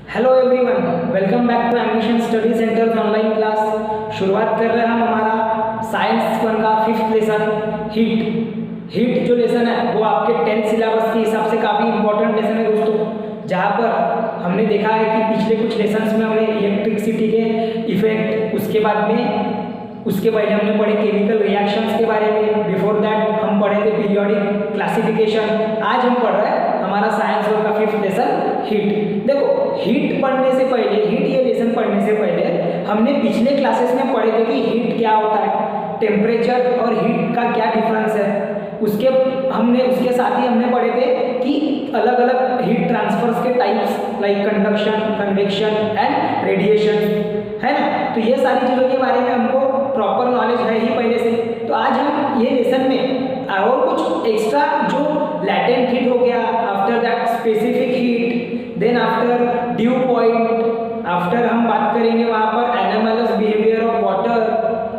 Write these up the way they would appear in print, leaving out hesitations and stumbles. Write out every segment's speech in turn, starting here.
Hello everyone, welcome back to ambition study centre online class. शुरुआत कर रहे हैं हम हमारा साइंस वन का फिफ्थ लेसन हीट जो लेसन है वो आपके 10th सिलेबस के हिसाब से काफ़ी इंपॉर्टेंट लेसन है दोस्तों। जहाँ पर हमने देखा है कि पिछले कुछ लेसन्स में हमने इलेक्ट्रिसिटी के इफेक्ट, उसके बाद में उसके पहले हमने पढ़े केमिकल रिएक्शंस के बारे में, बिफोर दैट हम पढ़े थे पीरियोडिक क्लासिफिकेशन। आज हम पढ़ रहे हैं हमारा साइंस वन का फिफ्थ लेसन हीट। देखो, हीट पढ़ने से पहले, हीट ये लेसन पढ़ने से पहले हमने पिछले क्लासेस में पढ़े थे कि हीट क्या होता है, टेम्परेचर और हीट का क्या डिफरेंस है। उसके साथ ही हमने पढ़े थे कि अलग अलग हीट ट्रांसफर्स के types like conduction, convection and radiation, है ना। तो ये सारी चीज़ों के बारे में हमको प्रॉपर नॉलेज है ही पहले से। तो आज हम ये लेसन में और कुछ एक्स्ट्रा जो लैटेंट हीट हो गया, after that specific heat, then after dew point, after हम बात करेंगे वहाँ पर एनोमलस बिहेवियर ऑफ वाटर,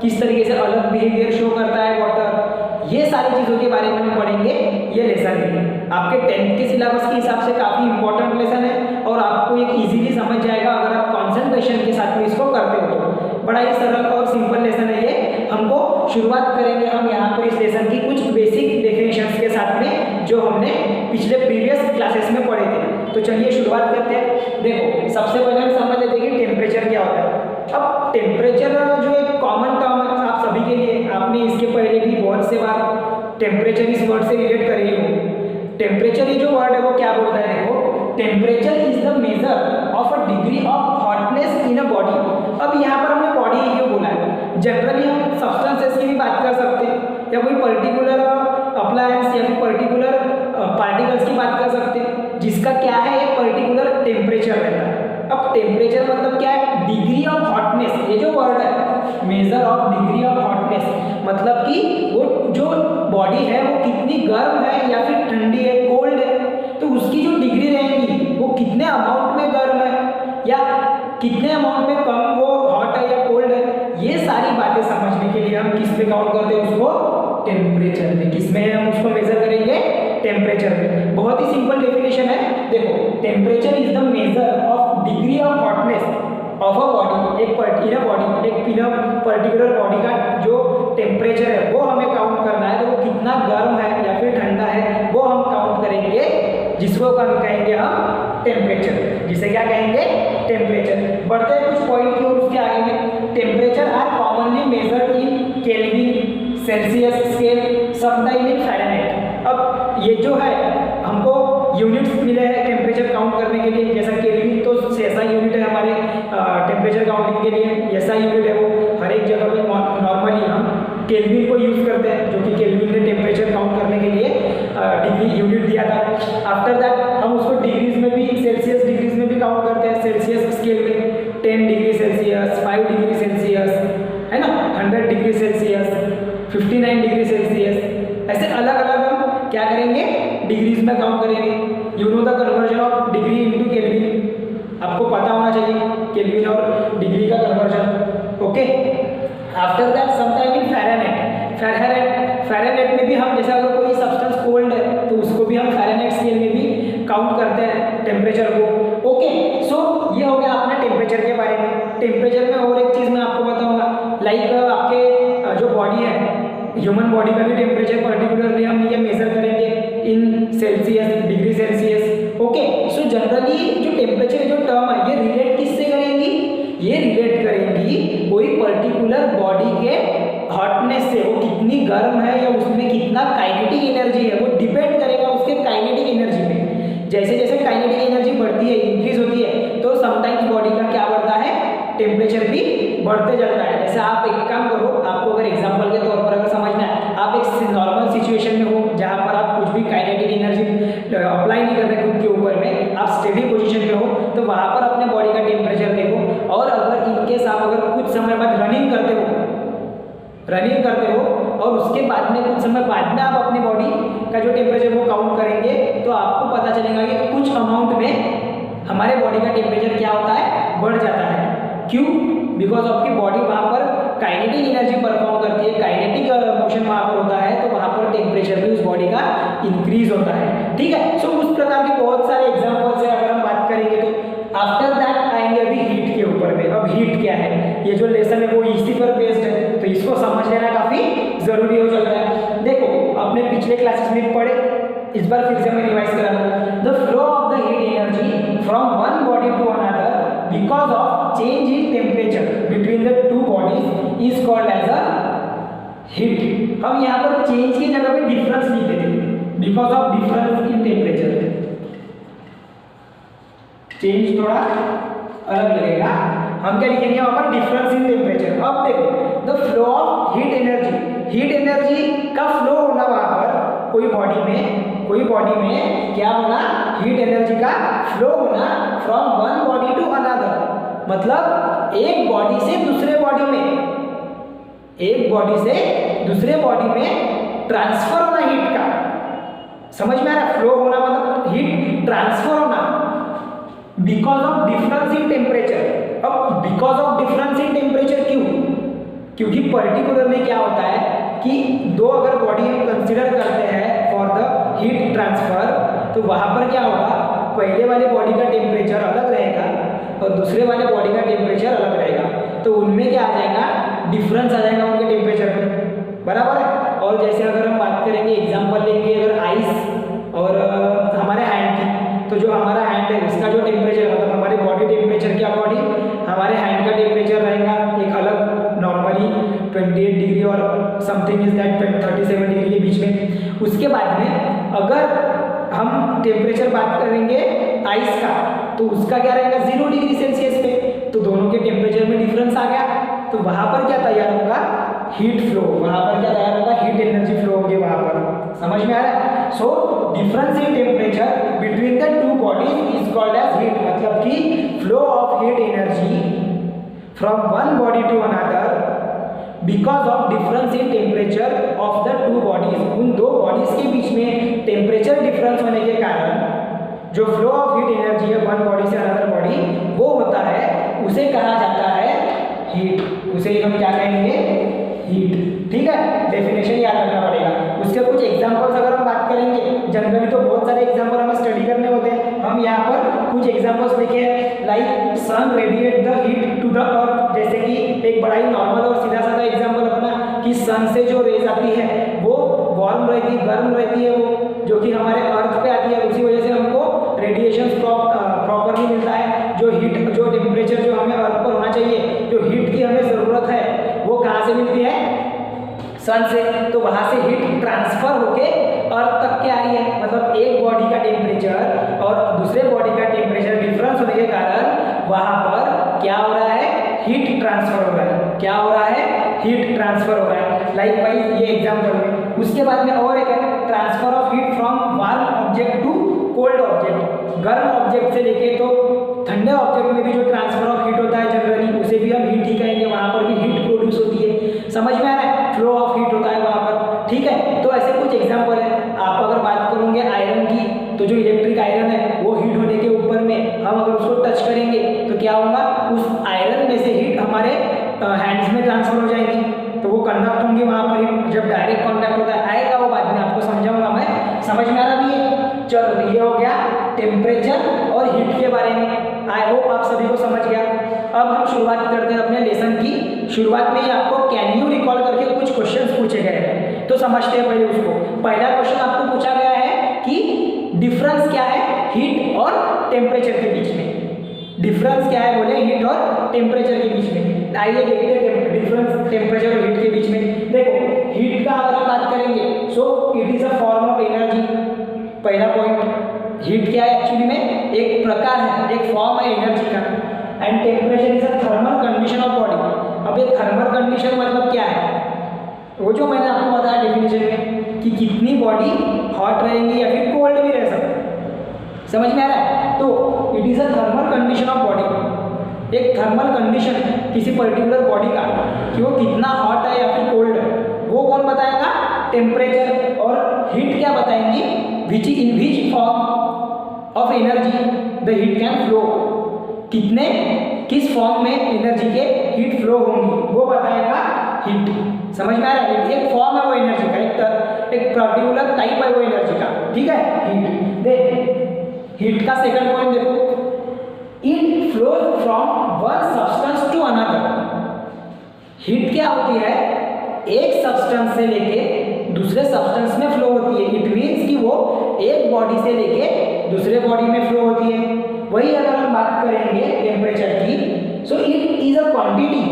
किस तरीके से अलग बिहेवियर शो करता है वाटर। ये सारी चीज़ों के बारे में हम पढ़ेंगे ये लेसन में। आपके 10th के सिलेबस के हिसाब से काफ़ी इंपॉर्टेंट लेसन है और आपको एक इजीली समझ जाएगा अगर आप कंसंट्रेशन के साथ में इसको करते हो तो। बड़ा ही सरल और सिंपल लेसन है ये। हमको शुरुआत करेंगे हम यहाँ पर इस लेसन की कुछ बेसिक डेफिनेशंस के साथ में जो हमने पिछले प्रीवियस क्लासेस में पढ़े थे। तो चलिए शुरुआत करते हैं। देखो, सबसे पहले हम समझ लेते हैं कि टेम्परेचर क्या होता है। अब टेम्परेचर जो एक कॉमन टर्म है आप सभी के लिए, आपने इसके पहले भी बहुत से बार टेम्परेचर इस वर्ड से रिलेट कर ही हो। टेम्परेचर ये जो वर्ड है वो क्या बोलता है, देखो, temperature is the measure of a degree of hotness in a body. अब यहाँ पर हमने बॉडी क्यों बोला है, जनरली हम सब्सटेंसेस की भी बात कर सकते हैं या कोई पर्टिकुलर अप्लायंस या फिर पर्टिकुलर पार्टिकल्स की बात कर सकते हैं जिसका क्या है एक पर्टिकुलर टेम्परेचर रहता है। अब टेम्परेचर मतलब क्या है, डिग्री ऑफ हॉटनेस। ये जो वर्ड है measure of degree of hotness, मतलब कि वो जो बॉडी है वो कितनी गर्म है या फिर ठंडी है, कोल्ड है, तो उसकी जो डिग्री रहेगी वो कितने अमाउंट में गर्म है या कितने अमाउंट में कम वो हॉट है या कोल्ड है। ये सारी बातें समझने के लिए हम किस पे काउंट करते हैं उसको, टेम्परेचर में। किस में हम उसको मेजर करेंगे, टेम्परेचर में। बहुत ही सिंपल डेफिनेशन है। देखो, temperature is the measure of degree of hotness of a body. एक पर्टिकुलर बॉडी का जो टेम्परेचर है वो हमें काउंट करना है, तो वो कितना गर्म है या फिर ठंडा है वो हम काउंट करेंगे, जिसको हम कहेंगे हम टेम्परेचर। जिसे क्या कहेंगे, टेम्परेचर। बढ़ते हैं कुछ पॉइंट की ओर, उसके आगे में temperature are commonly measured in kelvin, celsius scale, sometime in fahrenheit. अब ये जो है हमको यूनिट्स मिले हैं टेम्परेचर काउंट करने के लिए, जैसा केल्विन तो ऐसा यूनिट है हमारे टेम्परेचर काउंटिंग के लिए, ऐसा यूनिट है वो हर एक जगह पे नॉर्मली हम केल्विन को यूज़ करते हैं, जो कि केल्विन ने टेम्परेचर काउंट करने के लिए डिग्री यूनिट दिया था। आफ्टर दैट हम उसको डिग्रीज में भी, सेल्सियस डिग्रीज में भी काउंट करते हैं। सेल्सियस स्केल में 10 डिग्री सेल्सियस, 5 डिग्री सेल्सियस, है ना, 100 डिग्री सेल्सियस, 59 डिग्री सेल्सियस, ऐसे अलग अलग हम क्या करेंगे, डिग्रीज में काउंट करेंगे। You know the conversion of degree into kelvin, आपको पता होना चाहिए केल्विन और डिग्री का conversion. Okay, after that sometime in Fahrenheit में भी हम, जैसे अगर कोई सब्सटेंस कोल्ड है तो उसको भी हम फ़ारेनहाइट स्केल में भी काउंट करते हैं टेम्परेचर को। ओके, सो ये हो गया अपने टेम्परेचर के बारे में। टेम्परेचर में और एक चीज़ मैं आपको बताऊंगा, लाइक आपके जो बॉडी है, ह्यूमन बॉडी का भी टेम्परेचर पर्टिकुलरली हम ये मेजर करेंगे इन Celsius, degree celsius. Okay, so generally जो टेम्परेचर जो टर्म है ये रिलेट किससे करेंगी, ये रिलेट करेंगी कोई पर्टिकुलर बॉडी के हॉटनेस से, वो कितनी गर्म है या उसमें कितना काइनेटिक एनर्जी है, वो डिपेंड करेगा उसके काइनेटिक एनर्जी पे। जैसे जैसे काइनेटिक एनर्जी बढ़ती है, इंक्रीज होती है, तो समटाइम्स बॉडी का क्या बढ़ता है, टेम्परेचर भी बढ़ते जाता है। जैसे आप एक काम करो, आपको अगर एग्जांपल के तौर पर अगर समझना है, आप एक नॉर्मल सिचुएशन में हो जहाँ पर आप कुछ भी काइनेटिक एनर्जी अप्लाई नहीं कर रहे खुद के ऊपर में, आप स्टेडी पोजीशन में हो, तो वहाँ पर अपने बॉडी का टेम्परेचर देखो। और अगर इनकेस आप अगर कुछ समय बाद रनिंग करते हो और उसके बाद में कुछ समय बाद में आप अपनी बॉडी का जो टेम्परेचर वो काउंट करेंगे, तो आपको पता चलेगा कि कुछ अमाउंट में हमारे बॉडी का टेम्परेचर क्या होता है, बढ़ जाता है। क्यों? बिकॉज आपकी बॉडी वहाँ पर काइनेटिक एनर्जी परफॉर्म करती है, काइनेटिक मोशन वहाँ पर होता है, तो वहाँ पर टेम्परेचर भी उस बॉडी का इंक्रीज होता है। ठीक है, सो उस प्रकार के बहुत सारे एग्जाम्पल्स है। अगर हम बात करेंगे तो आफ्टर दैट जरूरी हो जाता है। देखो अपने पिछले क्लासेस में पढ़े, इस बार फिर से मैं रिवाइज करा दूं। The flow of the heat energy from one body to another because of change in temperature between the two bodies is called as a heat. हम यहाँ पर चेंज की जगह पे डिफरेंस लिख देते हैं, because of difference in temperature. Change थोड़ा अलग लगेगा, हम क्या लिखेंगे वहां पर, डिफरेंस इन टेम्परेचर। अब देखो the flow of heat energy, heat energy का फ्लो होना वहां पर कोई बॉडी में क्या होना, हीट एनर्जी का फ्लो होना from one body to another, मतलब एक बॉडी से दूसरे बॉडी में, एक बॉडी से दूसरे बॉडी में ट्रांसफर होना हीट का। समझ में आ रहा, फ्लो होना मतलब हीट ट्रांसफर होना because of difference in temperature. अब because of difference in temperature क्यों, क्योंकि पर्टिकुलर में क्या होता है कि दो अगर बॉडी हम कंसीडर करते हैं फॉर द हीट ट्रांसफर, तो वहां पर क्या होगा, पहले वाले बॉडी का टेम्परेचर अलग रहेगा और दूसरे वाले बॉडी का टेम्परेचर अलग रहेगा, तो उनमें क्या आ जाएगा, डिफरेंस आ जाएगा उनके टेम्परेचर में, बराबर है। और जैसे अगर हम बात करेंगे, एग्जांपल लेंगे अगर आइस और हमारे हैंड की, तो जो हमारा हैंड है उसका जो टेम्परेचर, मतलब हमारे बॉडी टेम्परेचर के अकॉर्डिंग हमारे हैंड का टेम्परेचर रहेगा एक अलग, नॉर्मली 28 डिग्री और समथिंग इज दैट 37 डिग्री के बीच में। उसके बाद में अगर हम टेम्परेचर बात करेंगे आइस का, तो उसका क्या रहेगा 0 डिग्री सेल्सियस पे, तो दोनों के टेम्परेचर में डिफरेंस आ गया, तो वहां पर क्या तैयार होगा, हीट फ्लो, वहां पर क्या तैयार होगा, हीट एनर्जी फ्लो होगी वहां पर। समझ में आ रहा है। So difference in temperature between the two bodies is called as heat, मतलब कि flow of heat energy from one body to another because of difference in temperature of the two bodies. उन दो बॉडीज के बीच में temperature difference होने के कारण जो फ्लो ऑफ हीट एनर्जी है वन बॉडी से अनदर बॉडी, वो होता है, उसे कहा जाता है हीट, उसे हम क्या कहेंगे, हीट। ठीक है, डेफिनेशन याद रखना पड़ेगा। उसके कुछ एग्जांपल्स अगर हम बात करेंगे, जनरली तो बहुत सारे एग्जांपल हमें स्टडी करने होते हैं, हम यहाँ पर कुछ एग्जांपल्स लिखे हैं, like sun radiate the heat to the earth, जैसे कि एक बड़ा ही नॉर्मल और सीधा साधा एग्जांपल अपना कि सन से जो रेज आती है वो वार्म रहती है, गर्म रहती है, वो जो कि हमारे अर्थ पे आती है, उसी वजह से हमको रेडिएशन प्रॉपरली मिलता है। जो हीट, जो टेम्परेचर जो हमें अर्थ पर होना चाहिए, जो हीट की हमें ज़रूरत है, वो कहाँ से मिलती है, सन से, तो वहाँ से हीट ट्रांसफर होके अर्थ तक के आ रही है। मतलब एक बॉडी का टेम्परेचर और दूसरे बॉडी का टेम्परेचर डिफरेंस होने के कारण वहाँ पर क्या हो रहा है, हीट ट्रांसफर हो रहा है। क्या हो रहा है, हीट ट्रांसफर हो रहा है। लाइक वाइज ये एग्जाम्पल में। उसके बाद में और एक है transfer of heat from warm object to cold object. गर्म ऑब्जेक्ट से लेके तो ठंडे ऑब्जेक्ट में भी जो ट्रांसफर ऑफ हीट होता है जनरली, उसे भी हम हीट ही कहेंगे, वहाँ पर भी हीट प्रोड्यूस होती है। समझ में आ रहा है, फ्लो ऑफ हीट होता है वहाँ पर। ठीक है, तो ऐसे कुछ एग्जाम्पल है। आप अगर बात करोगे आयरन की, तो जो इलेक्ट्रिक आयरन है वो हीट होने के ऊपर में हम अगर उसको टच करेंगे तो क्या होगा, उस आयरन में से हीट हमारे हैंड्स में ट्रांसफर हो जाएगी, तो वो कंडक्ट होंगी वहाँ पर हीट। जब डायरेक्ट कॉन्टैक्ट होता है, आएगा वो बाद में आपको समझाऊंगा मैं, समझ में आ रहा भी है। चलो, ये हो गया टेम्परेचर और हीट के बारे में। आई होप आप सभी को समझ गया। अब हम शुरुआत करते हैं अपने लेसन की। शुरुआत में ही आपको कैन यू रिकॉल करके कुछ क्वेश्चंस पूछे गए हैं, तो समझते हैं पहले उसको। पहला क्वेश्चन आपको पूछा गया है कि डिफरेंस क्या है हीट और टेम्परेचर के बीच में। डिफरेंस क्या है बोले, हीट और टेम्परेचर के बीच में। आइए देखते हैं डिफरेंस टेम्परेचर और हीट के बीच में। देखो, हीट का अगर हम बात करेंगे, so it is a form of energy. पहला पॉइंट, हीट क्या है एक्चुअली में, एक प्रकार है, एक फॉर्म है एनर्जी का। And temperature is a thermal condition of body. अब ये थर्मल कंडीशन मतलब क्या है, वो जो मैंने आपको बताया डेफिनेशन में कि कितनी बॉडी हॉट रहेंगी या फिर कोल्ड भी रह सकती है। समझ में आ रहा है। तो it is a thermal condition of body, एक थर्मल कंडीशन किसी पर्टिकुलर बॉडी का कि वो कितना हॉट है या फिर कोल्ड है, वो कौन बताएगा, टेम्परेचर। और हीट क्या बताएंगी, which in which form of energy the heat can flow, कितने किस फॉर्म में एनर्जी के हीट फ्लो होंगी, वो बताएगा हीट। समझ में आ रहा है, एक फॉर्म है वो एनर्जी का, एक पर्टिकुलर टाइप है वो एनर्जी का। ठीक है, हीट। देख, हीट का सेकंड पॉइंट देखो, it flows from one substance to another. Heat क्या होती है, एक सब्सटेंस से लेके दूसरे सब्सटेंस में फ्लो होती है। इट मीन्स कि वो एक बॉडी से लेके दूसरे बॉडी में फ्लो होती है। वही अगर हम बात करेंगे टेम्परेचर की, so it is a quantity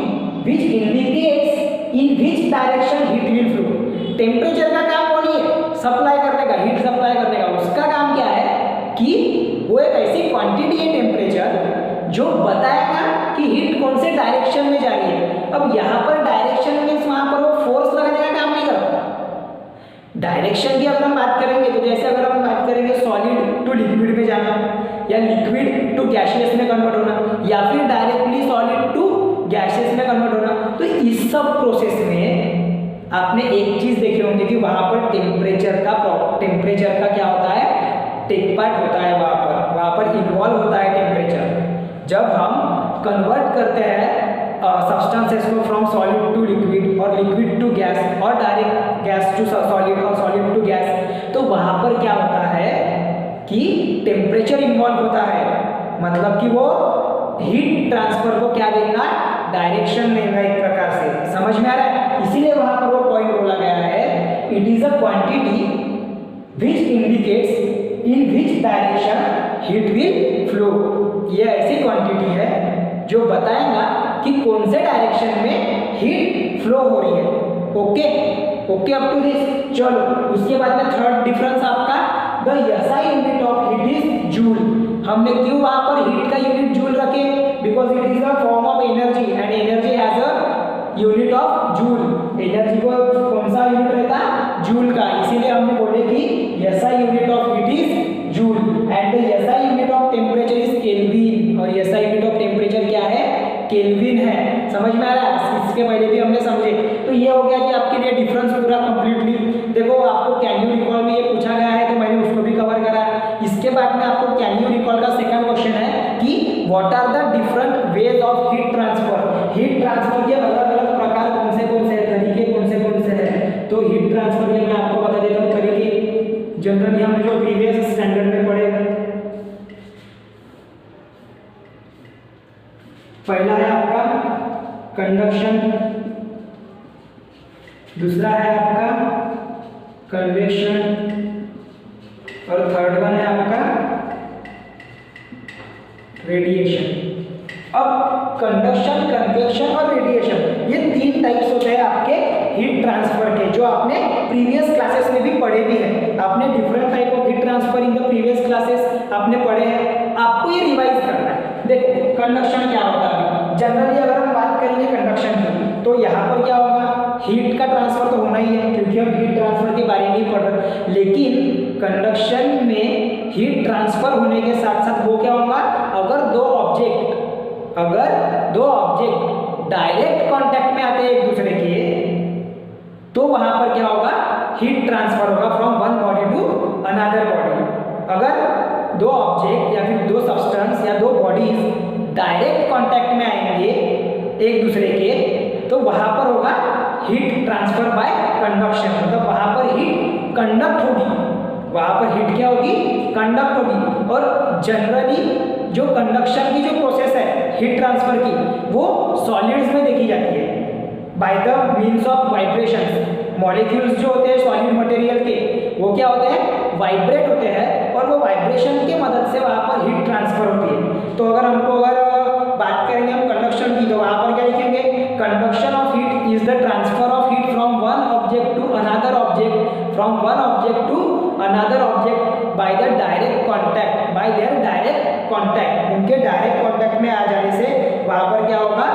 which indicates in which direction heat will flow. Temperature का काम वो नहीं है सप्लाई करने का, हीट सप्लाई करने का। उसका काम क्या है कि वो एक ऐसी क्वांटिटी है टेम्परेचर जो बताएगा कि हीट कौन से डायरेक्शन में जा रही है। अब यहाँ पर डायरेक्शन मीन्स वहाँ पर वो फोर्स लगाने का काम नहीं करता। डायरेक्शन की अगर हम बात करेंगे तो जैसे अगर हम बात करेंगे सॉलिड टू लिक्विड में जाना, या लिक्विड टू गैसियस में कन्वर्ट होना, या फिर डायरेक्टली सॉलिड टू गैसियस में कन्वर्ट होना, तो इस सब प्रोसेस में आपने एक चीज देखे होंगे कि वहां पर टेम्परेचर का क्या होता है, टेक पार्ट होता है। वहां पर इन्वॉल्व होता है टेम्परेचर। जब हम कन्वर्ट करते हैं सब्सटेंसेस को फ्रॉम सॉलिड टू लिक्विड और लिक्विड टू गैस और डायरेक्ट गैस टू सॉलिड और सॉलिड टू गैस, तो वहां पर क्या होता है कि टेम्परेचर इन्वॉल्व होता है। मतलब कि वो हीट ट्रांसफर को क्या देगा, डायरेक्शन देगा एक प्रकार से। समझ में आ रहा है? इसीलिए वहां पर वो पॉइंट बोला गया है, it is a quantity which indicates in which direction heat will flow. ये ऐसी क्वांटिटी है जो बताएगा कि कौन से डायरेक्शन में हीट फ्लो हो रही है। Okay up to this. चलो उसके बाद में थर्ड डिफरेंस आपका, the SI unit of heat is joule. हमने क्यों वहां पर हीट का यूनिट जूल रखे, because it is a form of energy and energy has a unit of joule. Energy को कौन सा यूनिट रहता है, जूल का। इसीलिए हमने बोले कि SI unit of heat is joule and the SI unit of temperature is kelvin. और एसआई यूनिट ऑफ टेम्परेचर क्या है, केल्विन है। समझ में आ रहा है? इसके पहले भी हमने समझे। तो ये हो गया कि आपके लिए डिफरेंस पूरा कंप्लीटली। देखो आपको कैन यू रिकॉल में ये पूछा गया है तो मैंने उसको भी कवर करा है। इसके बाद में आपको कैन यू रिकॉल का सेकंड क्वेश्चन है कि what are the different ways of heat transfer. Heat transfer के अलग अलग प्रकार कौन से तरीके कौन से हैं। तो हीट ट्रांसफर के मैं आपको बता देता हूँ तरीके। जनरली हमने जो प्रीवियस स्टैंडर्ड में पढ़े, पहला है आपका कंडक्शन, दूसरा है आपका कन्वेक्शन, और थर्ड वन है आपका रेडिएशन। अब कंडक्शन, कन्वेक्शन और रेडिएशन, ये तीन टाइप्स होते हैं आपके हीट ट्रांसफर के, जो आपने प्रीवियस क्लासेस में भी पढ़े भी हैं। आपने different type of heat transfer in the previous classes आपने पढ़े हैं। आपको ये रिवाइज करना है। देखो कंडक्शन क्या होता है। जनरली अगर हम बात करेंगे कंडक्शन की, तो यहाँ पर क्या होगा, हीट का ट्रांसफर तो होना ही है क्योंकि हम हीट ट्रांसफर के बारे में ही पढ़ रहे हैं। लेकिन कंडक्शन में हीट ट्रांसफर होने के साथ साथ वो क्या होगा, अगर दो ऑब्जेक्ट डायरेक्ट कांटेक्ट में आते हैं एक दूसरे के, तो वहां पर क्या होगा, हीट ट्रांसफर होगा from one body to another body. अगर दो ऑब्जेक्ट या फिर दो सब्सटेंस या दो बॉडीज डायरेक्ट कांटेक्ट में आएंगे एक दूसरे के, तो वहां पर होगा हीट ट्रांसफर बाय कंडक्शन। मतलब वहां पर हीट कंडक्ट होगी, वहां पर हीट क्या होगी, कंडक्ट होगी। और जनरली जो कंडक्शन की जो प्रोसेस है हीट ट्रांसफर की, वो सॉलिड्स में देखी जाती है by the means of vibration. Molecules जो होते हैं सॉलिड मटेरियल के, वो क्या होते हैं, वाइब्रेट होते हैं, और वो वाइब्रेशन के मदद से वहां पर हीट ट्रांसफर होती है। तो अगर बात करेंगे हम कंडक्शन की, तो वहां पर क्या लिखेंगे, conduction of heat is the transfer of heat from one object to another object, from one object to another object by the direct contact, by their direct contact. उनके डायरेक्ट कॉन्टैक्ट में आ जाने से वहां पर क्या होगा,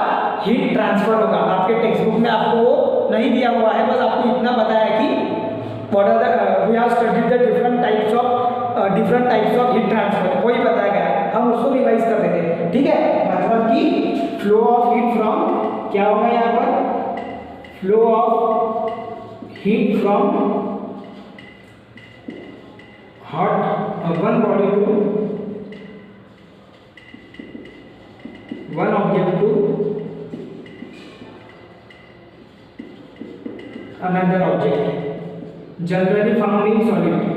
हीट ट्रांसफर होगा। आपके टेक्स्ट बुक में आपको वो नहीं दिया हुआ है, बस आपको इतना बताया कि what are the we have studied the different types of heat transfer, वही बताया गया है। हम उसको रिवाइज कर देते हैं, ठीक है। मतलब कि फ्लो ऑफ हीट फ्रॉम, क्या होगा यहाँ पर, flow of heat from hot one body to one object to another object, generally found in solid.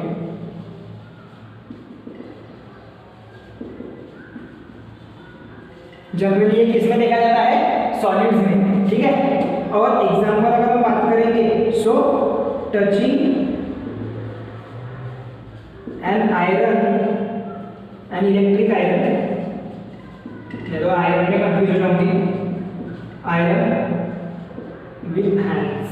Generally ये किसमें देखा जाता है, सॉलिड्स में, ठीक है। और एग्जाम्पल अगर हम बात करेंगे, so touching an iron, an electric iron, चलो आयरन में कंफ्यूज हो जाऊंगी, आयरन विथ हैंड्स।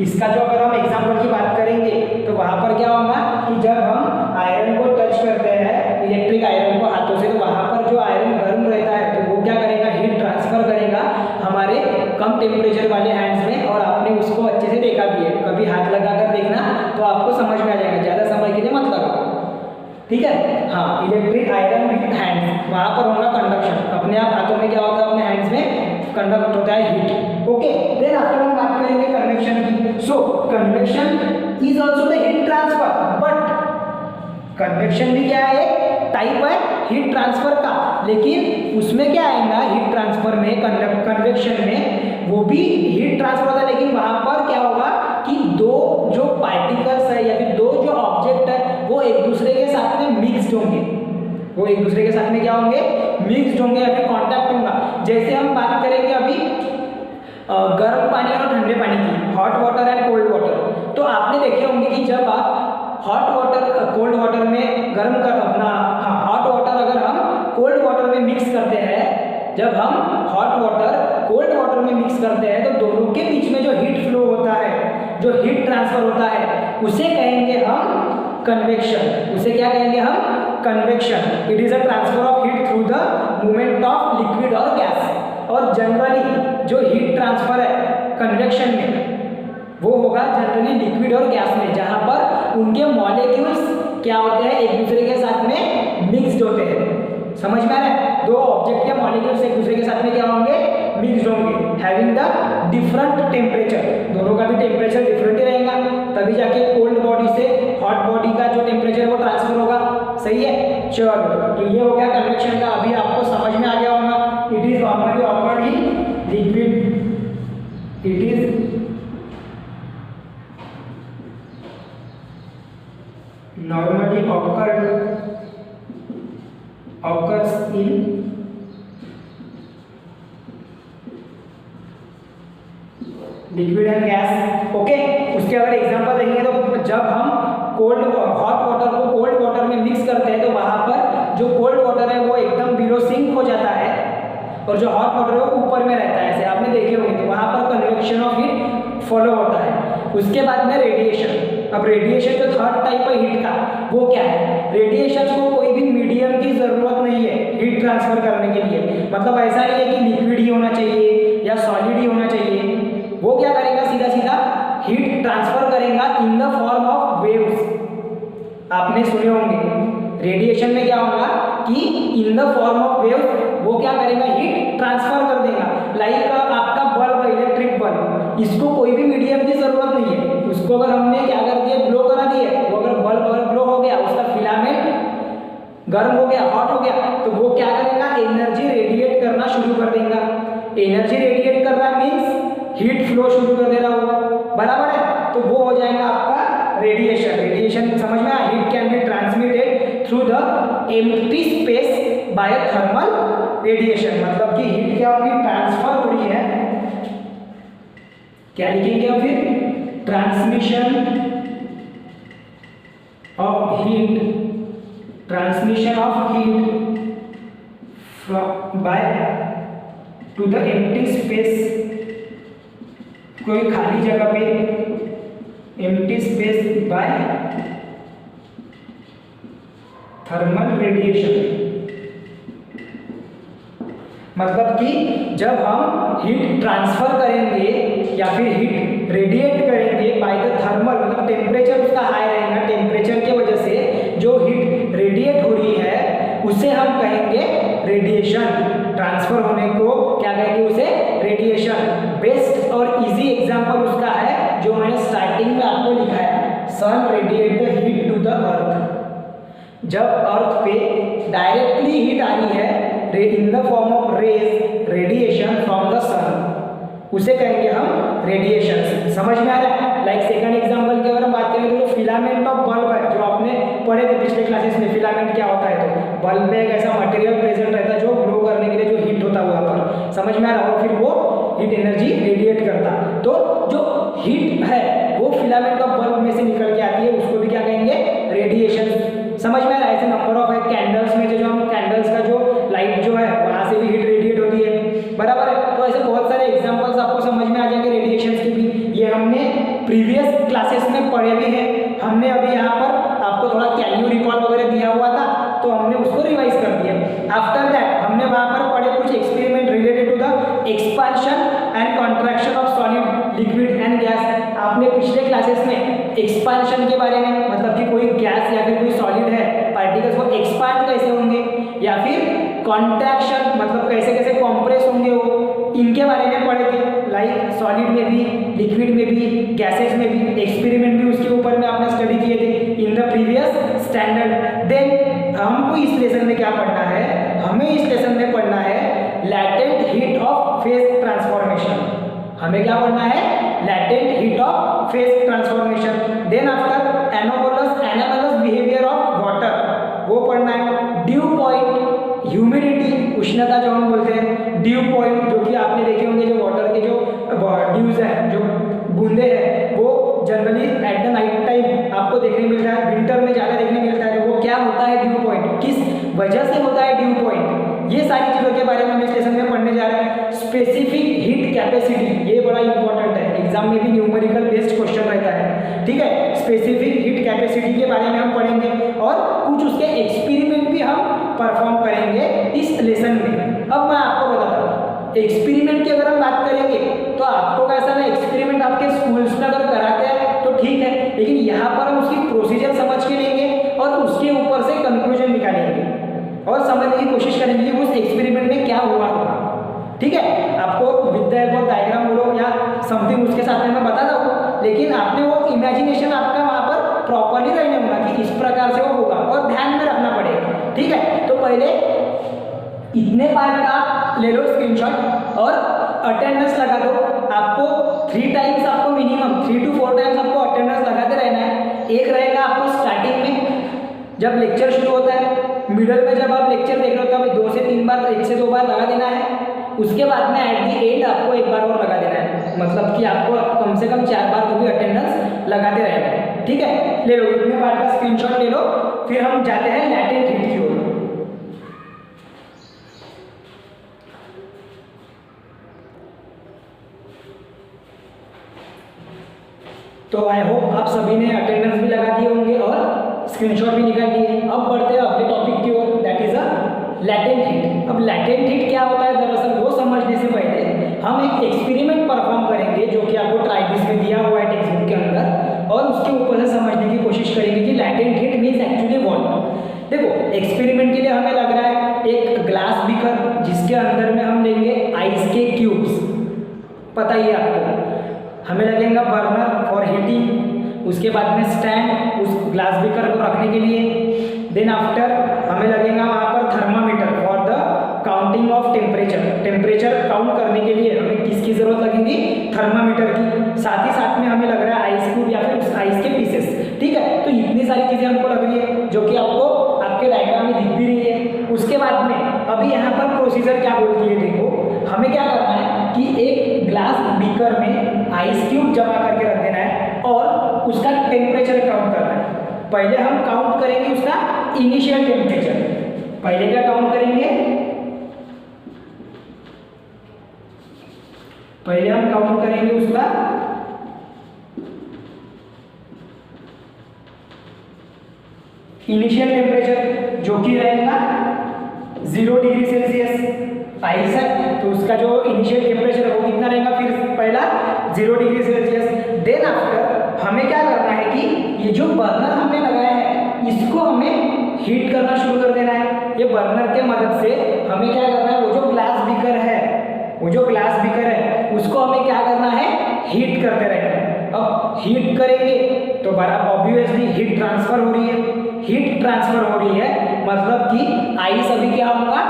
इसका जो अगर हम एग्जाम्पल की बात करेंगे तो वहां पर क्या होगा कि जब हम आयरन को टच करते हैं, इलेक्ट्रिक आयरन को हाथों से, तो वहां पर जो आयरन गर्म रहता है तो वो क्या करेगा, हीट ट्रांसफर करेगा हमारे कम टेम्परेचर वाले हैंड्स में। और आपने उसको अच्छे से देखा भी है, कभी हाथ लगा कर देखना तो आपको समझ में आ जाएगा, ज़्यादा समय के लिए मत लगाओ, ठीक है। हाँ, इलेक्ट्रिक आयरन विथ हैंड्स, वहां पर होगा कंडक्शन, अपने आप हाथों में क्या होता है, अपने हैंड्स में कंडक्ट होता है हीट। ओके, देन आफ्टर हम बात करेंगे कन्वेक्शन की। So convection is also the heat transfer, but convection भी क्या है, टाइप है हीट ट्रांसफर का, लेकिन उसमें क्या आएगा हीट ट्रांसफर में, कन्वेक्शन में वो भी हीट ट्रांसफर होता है, लेकिन वहां पर क्या होगा कि दो जो पार्टिकल्स है या फिर दो जो ऑब्जेक्ट है वो एक दूसरे के साथ में मिक्स्ड होंगे, वो एक दूसरे के साथ में क्या होंगे, मिक्स्ड होंगे या फिर कांटेक्ट होगा। जैसे हम बात करेंगे अभी गर्म पानी और ठंडे पानी की, hot water and cold water, तो आपने देखे होंगे कि जब आप हॉट वाटर कोल्ड वाटर में गर्म कर अपना, हाँ, हॉट वाटर अगर हम कोल्ड वाटर में मिक्स करते हैं, जब हम हॉट वाटर कोल्ड वाटर में मिक्स करते हैं तो दोनों के बीच में जो हीट फ्लो होता है, जो हीट ट्रांसफर होता है, उसे कहेंगे हम कन्वेक्शन। उसे क्या कहेंगे हम, convection. It is a transfer of heat through the movement of liquid और गैस। और जनरली जो हीट ट्रांसफर है कन्वेक्शन में वो होगा जनरली लिक्विड और गैस में, जहां पर उनके मॉलिक्यूल्स क्या होते हैं, एक दूसरे के साथ में मिक्स्ड होते हैं। समझ में आ रहा है, दो ऑब्जेक्ट के मॉलिक्यूल्स एक दूसरे के साथ में क्या होंगे, मिक्स्ड होंगे, हैविंग द डिफरेंट टेम्परेचर, दोनों का भी टेम्परेचर डिफरेंट ही रहेगा, तभी जाके कोल्ड बॉडी से हॉट बॉडी का जो टेम्परेचर वो ट्रांसफर होगा। सही है, चलो, तो ये हो गया कन्वेक्शन का, अभी आपको समझ में आ गया होगा। It is normally occurred in liquid, it is normally occurs in liquid and gas. Okay, उसके अगर एग्जांपल देखेंगे तो जब हम कोल्ड हॉट वाटर को कोल्ड वाटर में मिक्स करते हैं तो वहां पर जो कोल्ड वाटर है वो एकदम बिलो सिंक हो जाता है और जो हॉट वाटर है वो ऊपर में रहता है, ऐसे आपने देखे होंगे, तो वहां पर कन्वेक्शन ऑफ हीट फॉलो होता है। उसके बाद में रेडिएशन। अब रेडिएशन जो थर्ड टाइप है हीट का, वो क्या है, रेडिएशन को कोई भी मीडियम की जरूरत नहीं है हीट ट्रांसफर करने के लिए, मतलब ऐसा नहीं है कि लिक्विड ही होना चाहिए या सॉलिड ही होना चाहिए, वो क्या करेगा, सीधा सीधा हीट ट्रांसफर करेगा इन द फॉर्म ऑफ वेव्स। आपने सुने होंगे रेडिएशन में क्या होगा कि इन द फॉर्म ऑफ वेव्स वो क्या करेगा, हीट ट्रांसफर कर देगा। लाइक आपका बल्ब, इलेक्ट्रिक बल्ब, इसको कोई भी मीडियम की जरूरत नहीं है, उसको अगर हमने क्या कर दिया, ग्लो करा दिए, वो अगर बल्ब अगर ग्लो हो गया, उसका फिलामेंट गर्म हो गया, हॉट हो गया, तो वो क्या करेगा, एनर्जी रेडिएट करना शुरू कर देगा। एनर्जी रेडिएट कर रहा मीन्स हीट फ्लो शुरू कर दे रहा होगा, बराबर है, तो वो हो जाएगा आपका रेडिएशन। रेडिएशन समझ में आया, heat can be transmitted through the empty space by thermal radiation, मतलब कि हीट क्या होगी, ट्रांसफर हो रही है, क्या लिखेंगे अब फिर, transmission of heat, transmission of heat by to the empty space, कोई खाली जगह पे, empty space by thermal radiation. मतलब कि जब हम हीट ट्रांसफर करेंगे या फिर हीट रेडिएट करेंगे बाय द थर्मल, मतलब टेम्परेचर उसका हाई रहेगा, टेम्परेचर की वजह से जो हीट रेडिएट हो रही है उसे हम कहेंगे रेडिएशन। ट्रांसफर होने को क्या कहेंगे, उसे रेडिएशन। बेस्ट और इजी एग्जांपल उसका है जो मैंने स्टार्टिंग में आपको लिखाया, sun radiate the heat to the earth. जब अर्थ पे डायरेक्टली हीट आ रही है in the form of rays, radiation from the sun, उसे कहेंगे हम रेडिएशन। समझ में आ रहा है। लाइक सेकंड एग्जांपल की अगर हम बात करें तो जो फिलामेंट ऑफ बल्ब है, जो आपने पढ़े थे पिछले क्लासेस में, फिलामेंट क्या होता है, तो बल्ब में एक ऐसा मटेरियल प्रेजेंट रहता है जो ग्लो करने के लिए जो हीट होता है वहाँ पर, समझ में आ रहा है, और फिर वो हीट एनर्जी रेडिएट करता। तो जो हीट है वो फिलामेंट ऑफ बल्ब में से निकल के आती है, उसको भी क्या कहेंगे, रेडिएशन। समझ में आ रहा है? ऐसे नंबर ऑफ है कैंडल्स में, जो हम कैंडल्स का जो लाइट जो है वहां से भी हीट रेडिएट होती है, बराबर है। तो ऐसे बहुत सारे एग्जांपल्स आपको समझ में आ जाएंगे रेडिएशन के भी, ये हमने प्रीवियस क्लासेस में पढ़े भी हैं। हमने अभी यहाँ पर आपको थोड़ा कैन यू रिकॉल वगैरह दिया हुआ था, तो हमने उसको रिवाइज कर दिया। आफ्टर दैट हमने वहाँ पर पढ़े कुछ experiment related to the expansion and contraction of solid, liquid and gas. आपने पिछले क्लासेस में एक्सपांशन के बारे में, मतलब कि कोई गैस या फिर कोई सॉलिड है, पार्टिकल्स वो एक्सपांड कैसे होंगे, या फिर कॉन्ट्रैक्शन मतलब कैसे कैसे कॉम्प्रेस होंगे वो, इनके बारे में पढ़े थे। लाइक सॉलिड में भी, लिक्विड में भी, गैसेस में भी, एक्सपेरिमेंट भी उसके ऊपर में आपने स्टडी किए थे in the previous standard. Then हमको इस लेसन में क्या पढ़ना है, हमें इस लेसन में पढ़ना है latent heat of phase transformation. हमें क्या पढ़ना है, latent heat of phase transformation. Then after anomalous behaviour of water, वो पढ़ना है। ड्यू पॉइंट, ह्यूमिडिटी, उष्णता जो हम बोलते हैं, ड्यू पॉइंट जो कि आपने देखे होंगे, जो वाटर के जो ड्यूज है, जो बूंदे हैं, वो generally at the night time आपको देखने मिलता है, विंटर में ज़्यादा देखने मिलता है। तो वो क्या होता है ड्यू पॉइंट, किस वजह से होता है ड्यू पॉइंट, ये सारी चीज़ों के बारे में हम इस लेसन में पढ़ने जा रहे हैं। स्पेसिफिक हीट कैपेसिटी, ये बड़ा इंपॉर्टेंट है, एग्जाम में भी न्यूमेरिकल बेस्ड क्वेश्चन रहता है, ठीक है। स्पेसिफिक हीट कैपेसिटी के बारे में हम पढ़ेंगे और कुछ उसके एक्सपेरिमेंट भी हम परफॉर्म करेंगे इस लेसन में। अब मैं आपको बताता हूँ, एक्सपेरिमेंट की अगर हम बात करेंगे तो आपको कैसा ना, एक्सपेरिमेंट आपके स्कूल्स में अगर कराते हैं तो ठीक है, लेकिन यहाँ पर हम उसकी प्रोसीजर समझ के लेंगे और उसके ऊपर से कंक्लूजन निकालेंगे और समझने की कोशिश करेंगे कि उस एक्सपेरिमेंट में क्या हुआ होगा, ठीक है। आपको with the help of diagram बोलो या समथिंग उसके साथ में मैं बताता हूँ, लेकिन आपने वो इमेजिनेशन आपका वहाँ पर प्रॉपरली रहने होगा कि इस प्रकार से वो होगा और ध्यान में रखना पड़ेगा, ठीक है। तो पहले इतने पार्ट का ले लो स्क्रीनशॉट और अटेंडेंस लगा दो। आपको 3 टाइम्स, आपको मिनिमम 3 to 4 टाइम्स आपको अटेंडेंस लगाते रहना है। एक रहेगा आपको स्टार्टिंग में जब लेक्चर शुरू होता है, मिडल में जब आप लेक्चर देख रहे हो तब 2 से 3 बार, 1 से 2 बार लगा देना है। उसके बाद में एट दी एंड आपको 1 बार और लगा देना है, मतलब कि आपको कम से कम 4 बार तो भी अटेंडेंस लगाते रहना है, ठीक है। ले लो इतने पार्ट का स्क्रीनशॉट ले लो, फिर हम जाते हैं लैटेंट हीट की ओर। तो आई होप आप सभी ने अटेंडेंस भी लगा दिए होंगे और स्क्रीनशॉट भी निकाल लिए। अब बढ़ते हैं अपने टॉपिक की ओर, that is a latent heat. अब लैटेंट हीट क्या होता है, दरअसल वो समझने से पहले हम एक एक्सपेरिमेंट परफॉर्म करेंगे जो कि आपको ट्राइडिस में दिया हुआ है टेक्स्ट बुक के अंदर, और उसके ऊपर से समझने की कोशिश करेंगे कि latent heat means actually what. देखो एक्सपेरिमेंट के लिए हमें लग रहा है एक ग्लास बीकर जिसके अंदर में हम लेंगे आइस के क्यूब्स, पता ही है आपको। हमें लगेगा बर्नर फॉर हीटिंग, उसके बाद में स्टैंड उस ग्लास बीकर को रखने के लिए। देन आफ्टर हमें लगेगा वहाँ पर thermometer for the counting of temperature, temperature count करने के लिए हमें किसकी जरूरत लगेगी, थर्मामीटर की। साथ ही साथ में हमें लग रहा है आइस क्यूब या फिर उस आइस के पीसेस, ठीक है। तो इतनी सारी चीज़ें हमको लग रही है जो कि आपको आपके डायग्राम में दिख भी रही है। उसके बाद में अभी यहाँ पर प्रोसीजर क्या बोलती है, देखो हमें क्या करना है कि एक ग्लास बीकर में आइस क्यूब जमा करके रख देना है और उसका टेम्परेचर काउंट करना है। पहले हम काउंट करेंगे उसका इनिशियल टेम्परेचर। पहले क्या काउंट करेंगे, पहले हम काउंट करेंगे उसका इनिशियल टेम्परेचर जो कि रहेगा 0 डिग्री सेल्सियस। आइस है तो उसका जो इनिशियल टेम्परेचर है वो कितना रहेगा, फिर पहला 0 डिग्री सेल्सियस। देन आफ्टर हमें क्या करना है कि ये जो बर्नर हमने लगाया है इसको हमें हीट करना शुरू कर देना है। ये बर्नर के मदद से हमें क्या करना है, वो जो ग्लास बीकर है, वो जो ग्लास बीकर है उसको हमें क्या करना है, हीट करते रहना है। अब हीट करेंगे तो बराबर ऑब्वियसली हीट ट्रांसफर हो रही है। हीट ट्रांसफर हो रही है मतलब कि आइस अभी क्या होगा,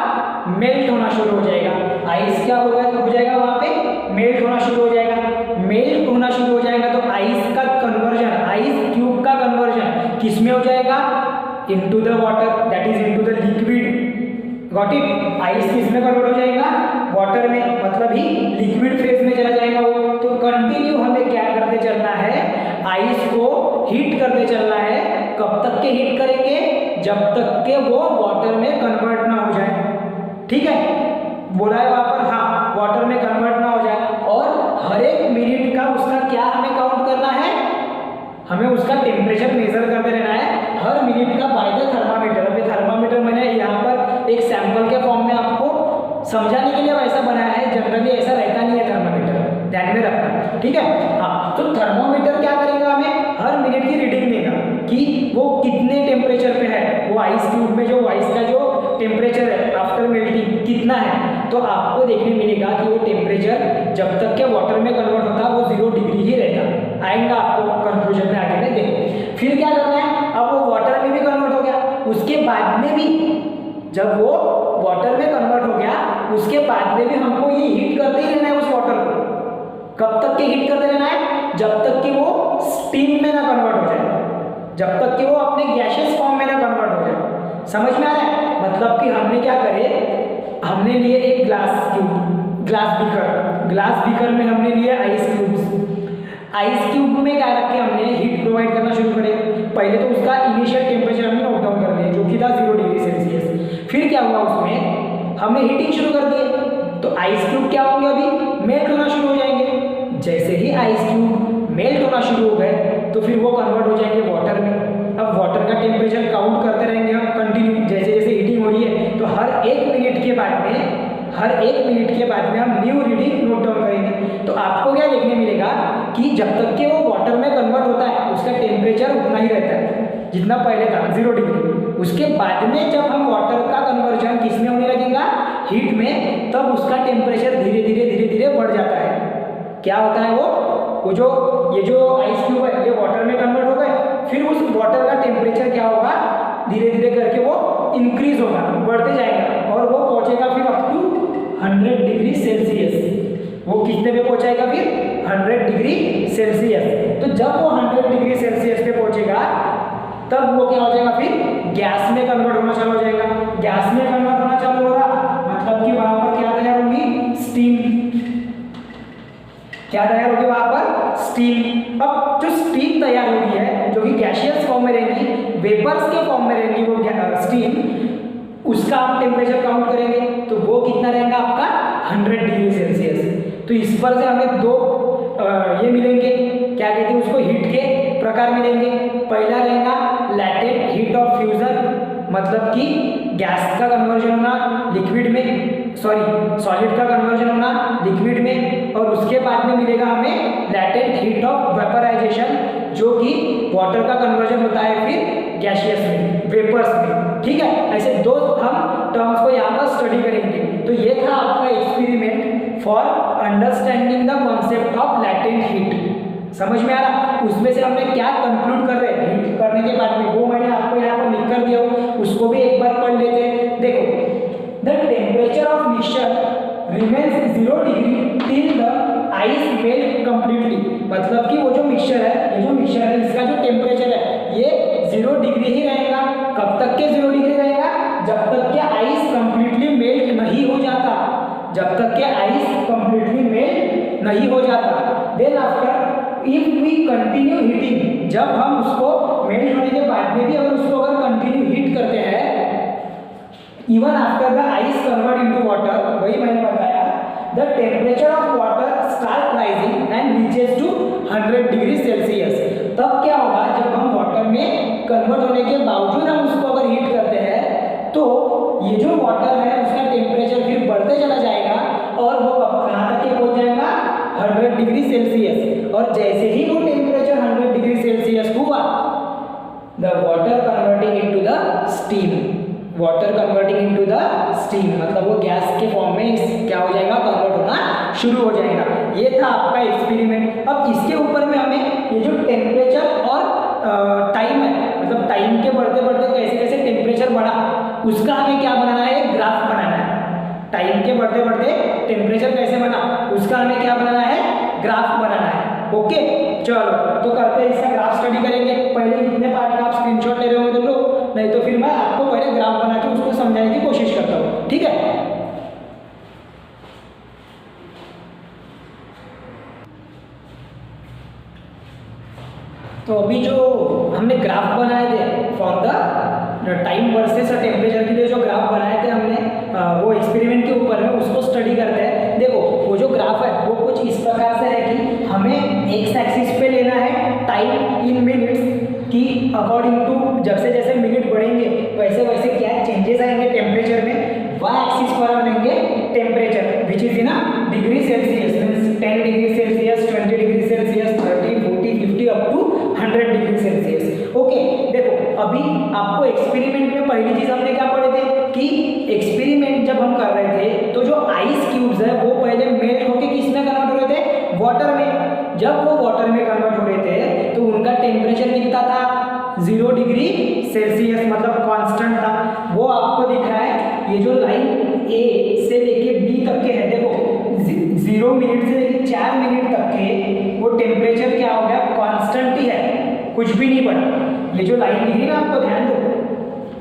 मेल्ट होना शुरू हो जाएगा। आइस क्या होगा, हो जाएगा वहाँ पे मेल्ट होना शुरू हो जाएगा। मेल्ट होना शुरू हो जाएगा तो आइस का कन्वर्जन, आइस क्यूब का कन्वर्जन किस में हो जाएगा, into the water, that is into the liquid. Got it. Ice किस में कन्वर्ट हो जाएगा, वाटर में, मतलब ही लिक्विड फेज में चला जाएगा वो। तो कंटिन्यू हमें क्या करते चलना है, आइस को हीट करते चलना है। कब तक के हीट करेंगे, जब तक के वो वाटर में कन्वर्ट ना हो जाए। ठीक है, बोला है वहां पर, हाँ, वाटर में कन्वर्ट ना हो जाए। और हर एक मिनट का उसका क्या हमें काउंट करना है, हमें उसका टेम्परेचर मेजर करते रहना है हर मिनट का बाय द थर्मामीटर। अभी थर्मामीटर मैंने यहाँ पर एक सैंपल के फॉर्म में आपको समझाने के लिए वैसा बनाया है, जनरली ऐसा रहता नहीं है थर्मामीटर, ध्यान में रखना। ठीक है, हाँ, तो थर्मामीटर क्या करेगा, हमें हर मिनट की रीडिंग देगा कि वो कितने टेम्परेचर पे है, वो आइस क्यूब में जो आइस का जो टेम्परेचर है आफ्टर मेल्टिंग कितना है। तो आपको देखने मिलेगा कि वो टेम्परेचर जब तक के वाटर में कन्वर्ट होता है वो 0 डिग्री ही रहता। आएगा आपको कंक्लूजन में आगे में देखो। फिर क्या करना है, अब वो वाटर में भी कन्वर्ट हो गया, उसके बाद में भी जब वो वाटर में कन्वर्ट हो गया उसके बाद में भी हमको ये हीट करते ही रहना है उस वाटर को। कब तक के हीट करते रहना है, जब तक कि वो स्टीम में ना कन्वर्ट हो जाए, जब तक कि वो अपने गैसियस फॉर्म में ना कन्वर्ट हो जाए। समझ में आ रहा है, मतलब कि हमने क्या करे, हमने लिए एक ग्लास बीकर में हमने लिया आइस क्यूब्स। आइस क्यूब में क्या रख के हमने हीट प्रोवाइड करना शुरू करे। पहले तो उसका इनिशियल टेम्परेचर हमने नोट डाउन कर दिया जो कि था 0 डिग्री सेल्सियस। फिर क्या हुआ, उसमें हमने हीटिंग शुरू कर दी, तो आइस क्यूब क्या होंगे, अभी मेल्ट होना शुरू हो जाएंगे। जैसे ही आइस क्यूब मेल्ट होना शुरू हो गए तो फिर वो कन्वर्ट हो जाएंगे वाटर में। अब वाटर का टेम्परेचर काउंट करते रहेंगे हम कंटिन्यू, जैसे जैसे हीटिंग हो रही है तो हर एक मिनट के बाद में हम न्यू रीडिंग नोट डाउन करेंगे। तो आपको क्या देखने मिलेगा कि जब तक कि वो वाटर में कन्वर्ट होता है उसका टेम्परेचर उतना ही रहता है जितना पहले था, 0 डिग्री। उसके बाद में जब हम वाटर का कन्वर्जन किसमें होने लगेगा, हीट में, तब उसका टेम्परेचर धीरे धीरे बढ़ जाता है। क्या होता है वो जो ये जो आइस क्यूब है ये वाटर में कन्वर्ट हो गए, फिर उस वाटर का टेम्परेचर क्या होगा, धीरे धीरे करके वो इंक्रीज होगा, बढ़ते जाएगा और वो पहुंचेगा फिर अप टू 100 डिग्री सेल्सियस। वो कितने पे पहुंचाएगा फिर, 100 डिग्री सेल्सियस। तो जब वो 100 डिग्री सेल्सियस पे पहुंचेगा तब वो क्या हो जाएगा, फिर गैस में कन्वर्ट होना चालू हो जाएगा। गैस में कन्वर्ट होना चालू हो रहा मतलब कि वहां पर क्या तैयार होगी, स्टीम। क्या तैयार होगी वहां पर, स्टीम। अब जो स्टीम तैयार हो रही है जो कि गैसियस फॉर्म में रहेगी, वेपर्स के फॉर्म में रहेगी वो स्टीम, उसका आप टेम्परेचर काउंट करेंगे तो वो कितना रहेगा आपका, 100 डिग्री सेल्सियस। तो इस पर से हमें दो ये मिलेंगे, क्या कहते हैं उसको, हीट के प्रकार मिलेंगे। पहला रहेगा लैटेंट हीट ऑफ फ्यूजन, मतलब कि गैस का कन्वर्जन होना लिक्विड में, सॉलिड का कन्वर्जन होना लिक्विड में। और उसके बाद में मिलेगा हमें लैटेंट हीट ऑफ वेपराइजेशन, जो कि वाटर का कन्वर्जन होता है फिर गैसियस में, वेपर्स में। ठीक है, ऐसे दो हम टर्म्स को यहाँ पर स्टडी करेंगे। तो ये था आपका experiment for understanding the concept of latent heat. समझ में आ रहा, उसमें से हमने क्या कंक्लूड कर रहे हैं हीट करने के बाद में, वो मैंने आपको यहाँ पर लिख कर दिया हूँ, उसको भी एक बार पढ़ लेते हैं। देखो, the temperature of mixture remains 0 degree till the ice melt completely. मतलब कि वो जो मिक्सचर है, ये जो मिक्सचर है इसका जो टेम्परेचर है ये 0 डिग्री ही रहेगा। कब तक के 0 डिग्री रहेगा, जब तक के आइस कंप्लीटली मेल्ट नहीं हो जाता, जब तक के आइस कंप्लीटली मेल्ट नहीं हो जाता। Then after if we continue heating, जब हम उसको मेल्ट होने के बाद में भी अगर उसको अगर कंटिन्यू हीट करते हैं, even after the ice convert into water, वही मैंने बताया, the temperature of water start rising and reaches to 100 degree celsius. तब क्या होगा, जब हम वाटर में कन्वर्ट होने के बावजूद हम उसको अगर हीट करते हैं तो ये जो वाटर है उसका टेम्परेचर फिर बढ़ते चला जाएगा और वो कहाँ तक के पहुंच जाएगा, 100 डिग्री सेल्सियस। और जैसे ही वो टेम्परेचर 100 डिग्री सेल्सियस हुआ, the water converting into the steam, water converting into the steam, मतलब वो गैस के फॉर्म में क्या हो जाएगा, कन्वर्ट होना शुरू हो जाएगा। ये था आपका एक्सपेरिमेंट। अब इसके ऊपर में हमें ये जो टेम्परेचर और टाइम है, मतलब टाइम के बढ़ते बढ़ते कैसे कैसे टेम्परेचर बढ़ा, उसका हमें क्या बनाना है, एक ग्राफ बनाना है। टाइम के बढ़ते बढ़ते टेम्परेचर कैसे बना, उसका हमें क्या बनाना है, ग्राफ बनाना है। ओके, चलो तो करते हैं, इसका ग्राफ स्टडी करेंगे। पहले इतने पार्ट का आप स्क्रीनशॉट ले रहे हो तो लो, नहीं तो फिर मैं आपको पहले ग्राफ बना के उसको समझाने की कोशिश करता हूँ। ठीक है। तो अभी जो हमने ग्राफ बनाए थे for the time versus temperature के लिए जो ग्राफ बनाए थे हमने वो एक्सपेरिमेंट के ऊपर में उसको स्टडी करते हैं। देखो वो जो ग्राफ है वो कुछ इस प्रकार से है कि हमें एक्स एक्सिस पे लेना है टाइम इन मिनट्स की अकॉर्डिंग टू जब से जैसे मिनट बढ़ेंगे वैसे वैसे क्या चेंजेस आएंगे टेम्परेचर में। वाई एक्सिस पर हम लेंगे temperature which is in degree celsius means 10 degree celsius, 20 degree celsius, 30, 40, 50 up to 100 degree celsius. Okay देखो अभी आपको एक्सपेरिमेंट में पहली चीज हमने क्या पढ़े थे कि एक्सपेरिमेंट जब हम कर रहे थे तो जो आइस क्यूब्स है वो पहले मेल्ट होके किस में कन्वर्ट हो रहे थे, वाटर में। जब वो वाटर में कन्वर्ट हो रहे थे तो उनका टेम्परेचर कितना था, 0 डिग्री सेल्सियस, मतलब कांस्टेंट था। वो आपको दिख रहा है ये जो लाइन ए से लेके बी तक के है, देखो 0 मिनट से लेके 4 मिनट तक के वो टेम्परेचर क्या हो गया, कांस्टेंट ही है, कुछ भी नहीं बढ़ा। ये जो लाइन दिख रही है ना, आपको ध्यान दो,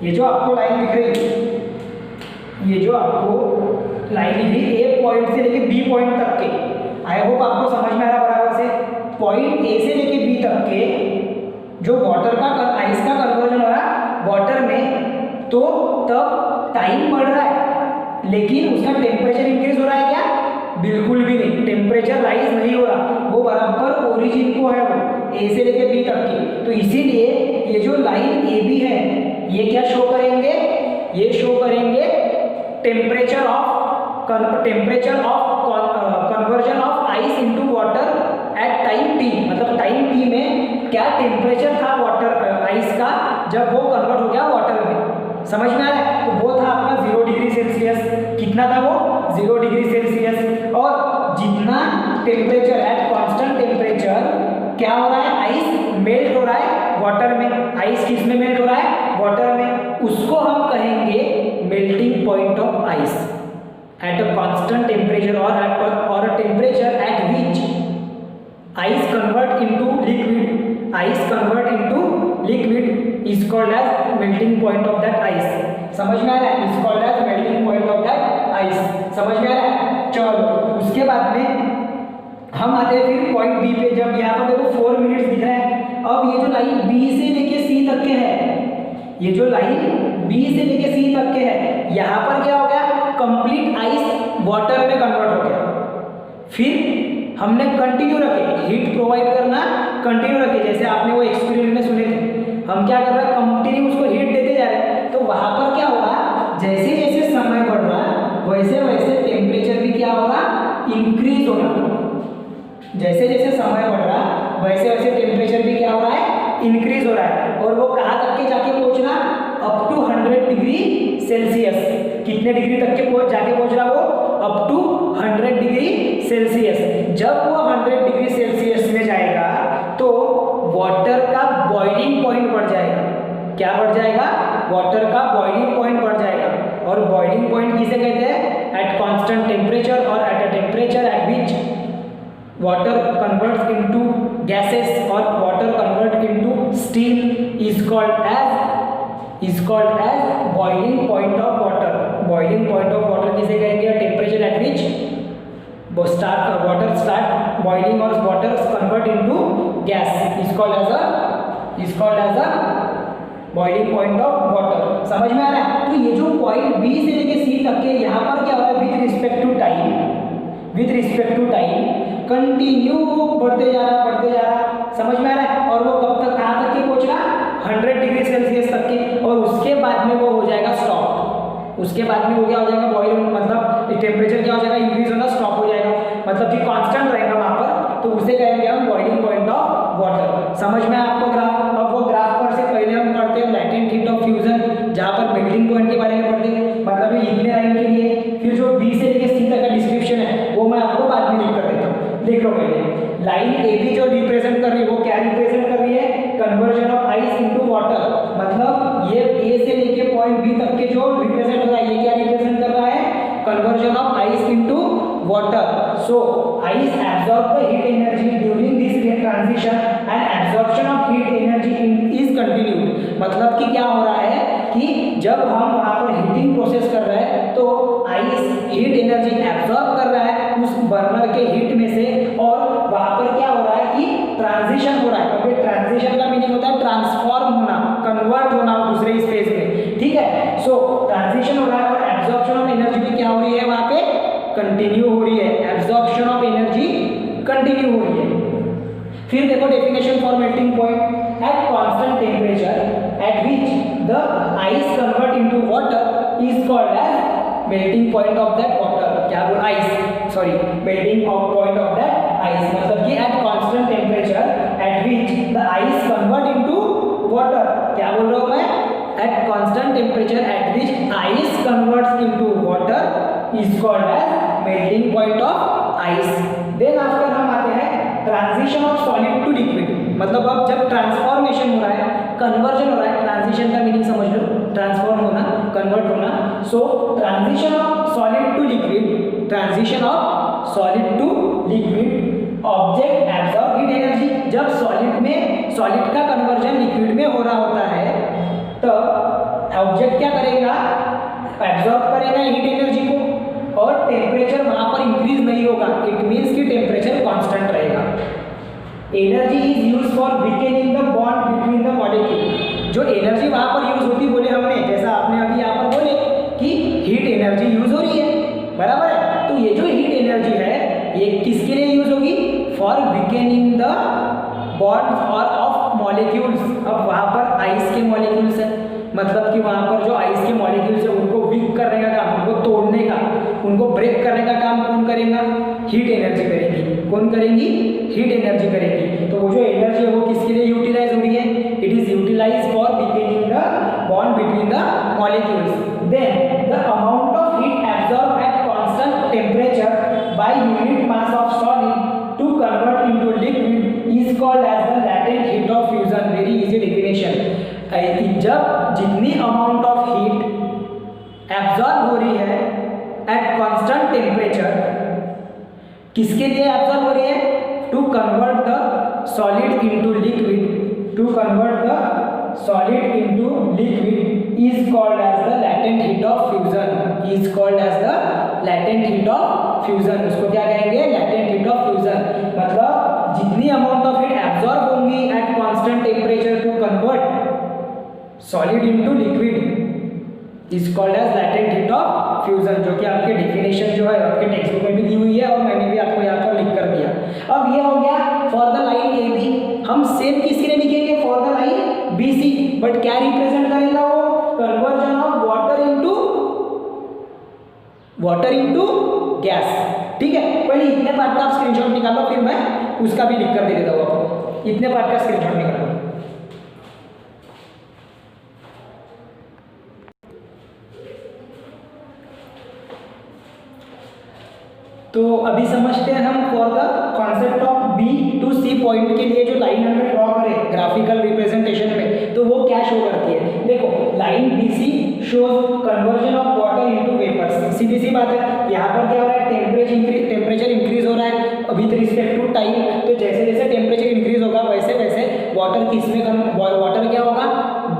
ये जो आपको लाइन दिख रही है, ये जो आपको लाइन दिख रही है ए पॉइंट से लेके बी पॉइंट तक के, आई होप आपको समझ में आ रहा बराबर से। पॉइंट ए से लेके बी तक के जो वाटर का आइस का कन्वर्जन हो रहा है वाटर में, तो तब टाइम बढ़ रहा है लेकिन उसका टेम्परेचर इंक्रीज हो रहा है क्या, बिल्कुल भी नहीं, टेम्परेचर राइज नहीं हो रहा, वो बराबर ओरिजिन को है वो ए से लेके बी तक की। तो इसीलिए ये जो लाइन ए बी है ये क्या शो करेंगे, ये शो करेंगे temperature of conversion of ice into water at time T, मतलब टाइम टी में क्या टेम्परेचर था वाटर आइस का जब वो कन्वर्ट हो गया वाटर में। समझ में आ रहा है? तो वो था आपका 0 डिग्री सेल्सियस। कितना था वो, 0 डिग्री सेल्सियस। और जितना टेम्परेचर एट कांस्टेंट टेम्परेचर क्या हो रहा है, आइस मेल्ट हो रहा है वाटर में। आइस किस में मेल्ट हो रहा है, वाटर में। उसको हम कहेंगे melting point of ice at a constant temperature और a temperature at which ice convert into liquid is called as melting point of that ice। समझ में आ रहा है, is called as melting point of that ice। समझ में आ रहा है? चलो उसके बाद में हम आते हैं फिर पॉइंट बी पे। जब यहाँ पर देखो 4 मिनट्स दिख रहा है, अब ये जो लाइन बी से लेके सी तक के है, ये जो लाइन बी से लेके सी तक के है, यहाँ पर क्या हो गया, कंप्लीट आइस वाटर में कन्वर्ट हो गया। फिर हमने कंटिन्यू रखे, हीट प्रोवाइड करना कंटिन्यू रखे, जैसे आपने वो एक्सपेरिमेंट में सुने थे। हम क्या कर रहे हैं, कंटिन्यू उसको हीट देते जा रहे हैं। तो वहां पर क्या होगा, जैसे जैसे समय बढ़ रहा है वैसे वैसे टेम्परेचर भी क्या होगा, इंक्रीज होगा। जैसे जैसे समय बढ़ रहा है वैसे वैसे टेम्परेचर भी क्या हो रहा है, इंक्रीज हो रहा है। और वो कहाँ तक के जाके पहुंचना, अप टू 100 डिग्री सेल्सियस। कितने डिग्री तक के जाके पहुंच रहा वो, अप टू 100 डिग्री सेल्सियस। जब वो 100 डिग्री सेल्सियस में जाएगा तो वाटर का बॉइलिंग पॉइंट बढ़ जाएगा। क्या बढ़ जाएगा, वाटर का बॉइलिंग पॉइंट बढ़ जाएगा। और बॉइलिंग पॉइंट किसे कहते हैं, एट कांस्टेंट टेम्परेचर और at a temperature at which water converts into gases और water convert into steam is called as boiling point of water. Boiling point of water किसे कहेंगे, temperature at which water start boiling or water convert into gas is called as a boiling point of water। समझ में आ रहा है? तो ये जो पॉइंट बी से लेके सी तक के यहाँ पर क्या हो रहा है, with respect to time continue बढ़ते जा रहा। समझ में आ रहा है? और वो कब तक, कहाँ तक के पहुँच रहा, 100 डिग्री सेल्सियस तक के। और उसके बाद में वो हो जाएगा स्टॉप। उसके बाद में वो क्या हो जाएगा, बॉइल, मतलब टेम्परेचर क्या हो जाएगा, इंक्रीज होना स्टॉप हो जाएगा, मतलब कि कांस्टेंट रहेगा वहां पर। तो उसे कहेंगे हम बॉइलिंग पॉइंट ऑफ वाटर। समझ में आपको ग्राफ? अब वो ग्राफ पर से पहले हम पढ़ते हैं लैटेंट हीट ऑफ फ्यूजन, जहां पर मेल्टिंग पॉइंट के बारे में पढ़ते हैं, मतलब ये इतने लाइन के लिए। फिर जो बी से लेके सी तक का डिस्क्रिप्शन है वो मैं आपको बाद में लिख कर देता हूँ। देख लो पहले लाइन ए बी जो रिप्रेजेंट कर रही है वो क्या रिप्रेजेंट कर रही है, conversion of ice into water. मतलब ये ए से लेके पॉइंट बी तक के जो रिप्रेजेंट हो रहा है, ये क्या रिप्रेजेंट कर रहा है, conversion of ice into water। So ice absorb the heat energy during this transition and absorption of heat energy is continued। मतलब कि क्या हो रहा है, कि जब हम वहाँ पर हीटिंग प्रोसेस कर रहे हैं तो आइस हीट एनर्जी एब्जॉर्ब कर रहा है उस बर्नर के हीट में से, और वहाँ पर क्या हो रहा है कि ट्रांजिशन हो रहा है। क्योंकि ट्रांजिशन का मीनिंग होता है ट्रांसफॉर्म होना, कन्वर्ट होना दूसरे स्पेस में, ठीक है। सो ट्रांजिशन हो रहा है और एब्जॉर्प्शन ऑफ एनर्जी भी क्या हो रही है वहाँ पे, कंटिन्यू हो रही है। एब्जॉर्प्शन ऑफ एनर्जी कंटिन्यू हो रही है। फिर देखो definition for melting point, at constant temperature at which the ice convert into water is called as melting point of that water. क्या बोल ice, sorry melting point of that ice, मतलब कि at constant temperature at which the ice convert into water. क्या बोल रहा हूँ मैं, at constant temperature at which ice converts into water is called as melting point of ice. Then after हम आते हैं transition of solid to liquid, मतलब अब जब ट्रांसफॉर्मेशन हो रहा है, कन्वर्जन हो रहा है, ट्रांजिशन का मीनिंग समझ लो, ट्रांसफॉर्म होना, कन्वर्ट होना। So transition of solid to liquid, transition of solid to liquid, object absorb heat energy. जब सॉलिड में, सॉलिड का कन्वर्जन लिक्विड में हो रहा होता है तो ऑब्जेक्ट क्या करेगा, एब्जॉर्ब करेगा हीट एनर्जी को, और टेम्परेचर वहां पर इंक्रीज नहीं होगा। इट मीन्स कि टेम्परेचर कांस्टेंट रहेगा। Energy is use for weakening the bond between the molecule. जो एनर्जी वहां पर यूज होती बोले हमने, जैसा आपने अभी यहाँ पर बोले कि हीट एनर्जी यूज हो रही है, बराबर है। तो ये जो हीट एनर्जी है ये किसके लिए यूज होगी, फॉर वीकेनिंग द बॉन्ड्स और ऑफ मॉलिक्यूल्स। अब वहां पर आइस के मॉलिक्यूल्स है, मतलब कि वहां पर जो आइस के मॉलिक्यूल्स है उनको वीक करने का काम, उनको तोड़ने का, उनको ब्रेक करने का काम कौन करेगा, हीट एनर्जी करेगी। कौन करेगी, हीट एनर्जी करेगी। तो वो जो एनर्जी है वो किसके लिए यूटिलाइज हो रही है, it is utilise for weakening the bond between the molecules. Then the amount of heat absorb at constant temperature by unit mass of solid to convert into liquid is called as the latent heat of fusion. Very easy definition. जब जितनी amount of heat absorb हो रही है eight constant temperature, किसके लिए absorb हो रही है, to convert the solid into liquid, to convert the solid into liquid is called as the latent heat of fusion, is called as the latent heat of fusion. उसको क्या कहेंगे, latent heat of fusion. मतलब जितनी amount of heat absorb होंगी at constant temperature to convert solid into liquid is called as latent heat of fusion, जो कि आपके definition जो है आपके टेक्स्ट बुक में भी दी हुई है और मैंने भी आपको यहाँ पर लिख कर दिया। अब ये हो गया for the line A B. हम सेम किसके लिए लिखेंगे, for the line B C, but क्या रिप्रेजेंट करेगा वो, conversion of water into gas. ठीक है, पहले इतने पार्ट का आप स्क्रीनशॉट निकालो, फिर मैं उसका भी लिख कर दे देता हूँ आपको। इतने पार्ट का स्क्रीनशॉट निकालो। तो अभी समझते हैं हम for the concept of B to C point के लिए जो लाइन हमें ड्रॉ करें ग्राफिकल रिप्रेजेंटेशन में, तो वो क्या शो करती है। देखो line B C shows conversion of water into vapours. सीधी सी बात है, यहाँ पर क्या हो रहा है, टेम्परेचर इंक्रीज हो रहा है विद रिस्पेक्ट टू टाइम। तो जैसे जैसे टेम्परेचर इंक्रीज होगा वैसे वैसे वाटर वाटर क्या होगा,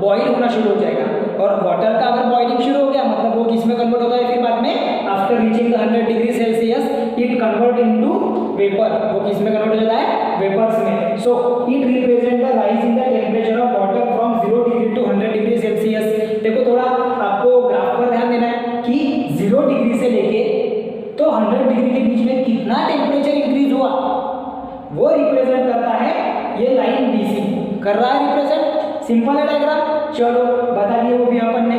बॉइल होना शुरू हो जाएगा। और वाटर का अगर बॉइलिंग शुरू हो गया मतलब वो किस में कन्वर्ट होता है, फिर बाद में after reaching 100 degree celsius it convert into vapour. वो किस में कन्वर्ट हो जाता है, वेपर्स में। So it represent the rise in the temperature of water from 0 degree to 100 degree celsius. देखो थोड़ा आपको ग्राफ पर ध्यान देना है कि 0 डिग्री से लेके तो 100 डिग्री के बीच में कितना टेम्परेचर इंक्रीज हुआ, वो रिप्रेजेंट करता है ये लाइन BC। कर रहा है रिप्रेजेंट, सिंपल है डायग्राम। चलो बता दिए वो भी अपन ने।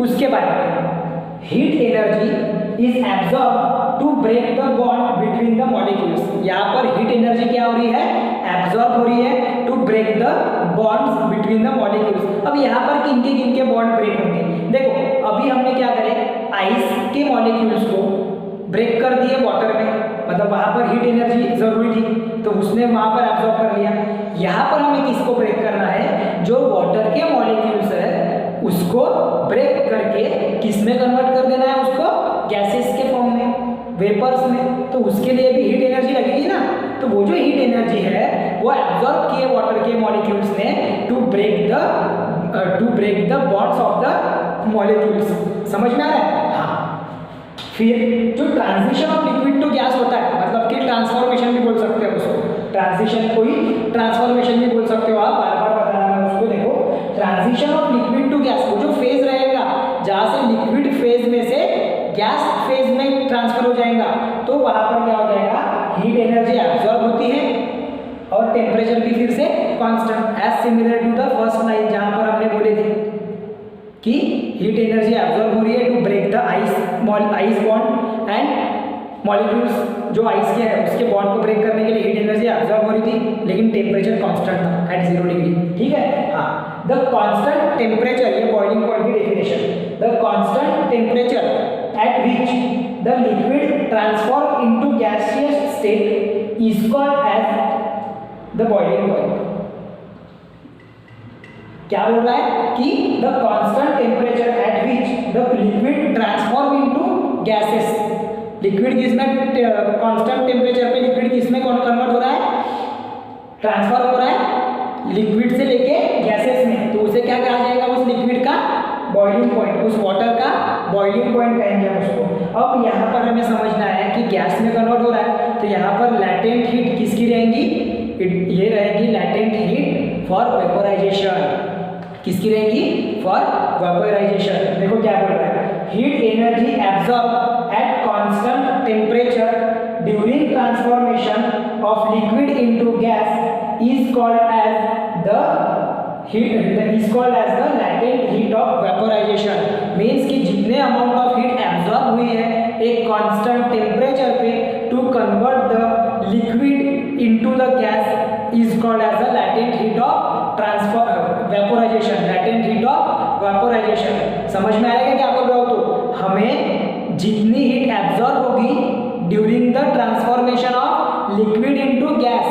उसके बाद heat energy is absorb to break the bond between the molecules. यहाँ पर हीट एनर्जी क्या हो रही है, एब्जॉर्ब हो रही है to break the bonds between the molecules. अब यहाँ पर किन के बॉन्ड ब्रेक होंगे, देखो अभी हमने क्या करे, आइस के मॉलिक्यूल्स को ब्रेक कर दिए वाटर में, मतलब वहाँ पर हीट एनर्जी जरूरी थी तो उसने वहाँ पर एब्जॉर्ब कर लिया। यहाँ पर हमें किसको ब्रेक करना है, जो वाटर के मॉलिक्यूल्स है उसको ब्रेक करके किस में कन्वर्ट कर देना है, उसको गैसेस के फॉर्म में, वेपर्स में। तो उसके लिए भी हीट एनर्जी लगेगी ना। तो वो जो हीट एनर्जी है वो एब्जॉर्ब किए वाटर के मॉलिक्यूल्स ने to break the bonds of the molecules. समझ में आ रहा है? हाँ। फिर जो transition of liquid to gas होता है, मतलब कि ट्रांसफॉर्मेशन भी बोल सकते हो उसको, ट्रांजिशन को ही ट्रांसफॉर्मेशन भी बोल सकते हो आप, बार बार बताना है उसको। देखो, transition of liquid to gas, वो जो फेज रहेगा जहाँ से लिक्विड फेज में से गैस फेज में ट्रांसफर हो जाएगा, तो वहाँ पर क्या हो जाएगा, हीट एनर्जी एब्जॉर्ब होती है और टेम्परेचर भी फिर से constant, as similar to the first line जहाँ पर हमने बोले थे कि हीट एनर्जी एब्जॉर्ब हो रही है to break the ice bond and molecules जो आइस के है उसके बॉन्ड को ब्रेक करने के लिए हीट एनर्जी एब्जॉर्ब हो रही थी, लेकिन टेम्परेचर कांस्टेंट था एट 0 डिग्री। ठीक है? हाँ। द कांस्टेंट टेम्परेचर, ये बॉइलिंग पॉइंट की definition, the constant temperature at which the liquid transform into gaseous state is called as the boiling point. क्या बोल रहा है कि the constant temperature at which the liquid transform into gases, liquid किसमें constant temperature पे liquid किसमें convert हो रहा है, ट्रांसफर हो रहा है लिक्विड से लेके गैसेस में, तो उसे क्या कहा जाएगा, उस लिक्विड का बॉइलिंग पॉइंट, उस वाटर का बॉइलिंग पॉइंट कहेंगे हम उसको। अब यहाँ पर हमें समझना है कि गैस में कन्वर्ट हो रहा है, तो यहाँ पर लैटेंट हीट किसकी रहेगी, ये रहेगी लैटेंट हीट फॉर वेपोराइजेशन। किसकी रहेगी? For vaporization. देखो क्या बोल रहा है, heat energy absorb at constant temperature during transformation of liquid into gas is called as the latent heat of vaporization। Means कि जितने अमाउंट ऑफ हीट एब्जॉर्ब हुई है एक कांस्टेंट टेम्परेचर पे to convert the liquid into the gas is called as the latent heat of vaporization, latent heat of vaporization. समझ में आएगा क्या बोल रहा हूँ? तो हमें जितनी हीट एब्जॉर्ब होगी during the transformation of liquid into gas,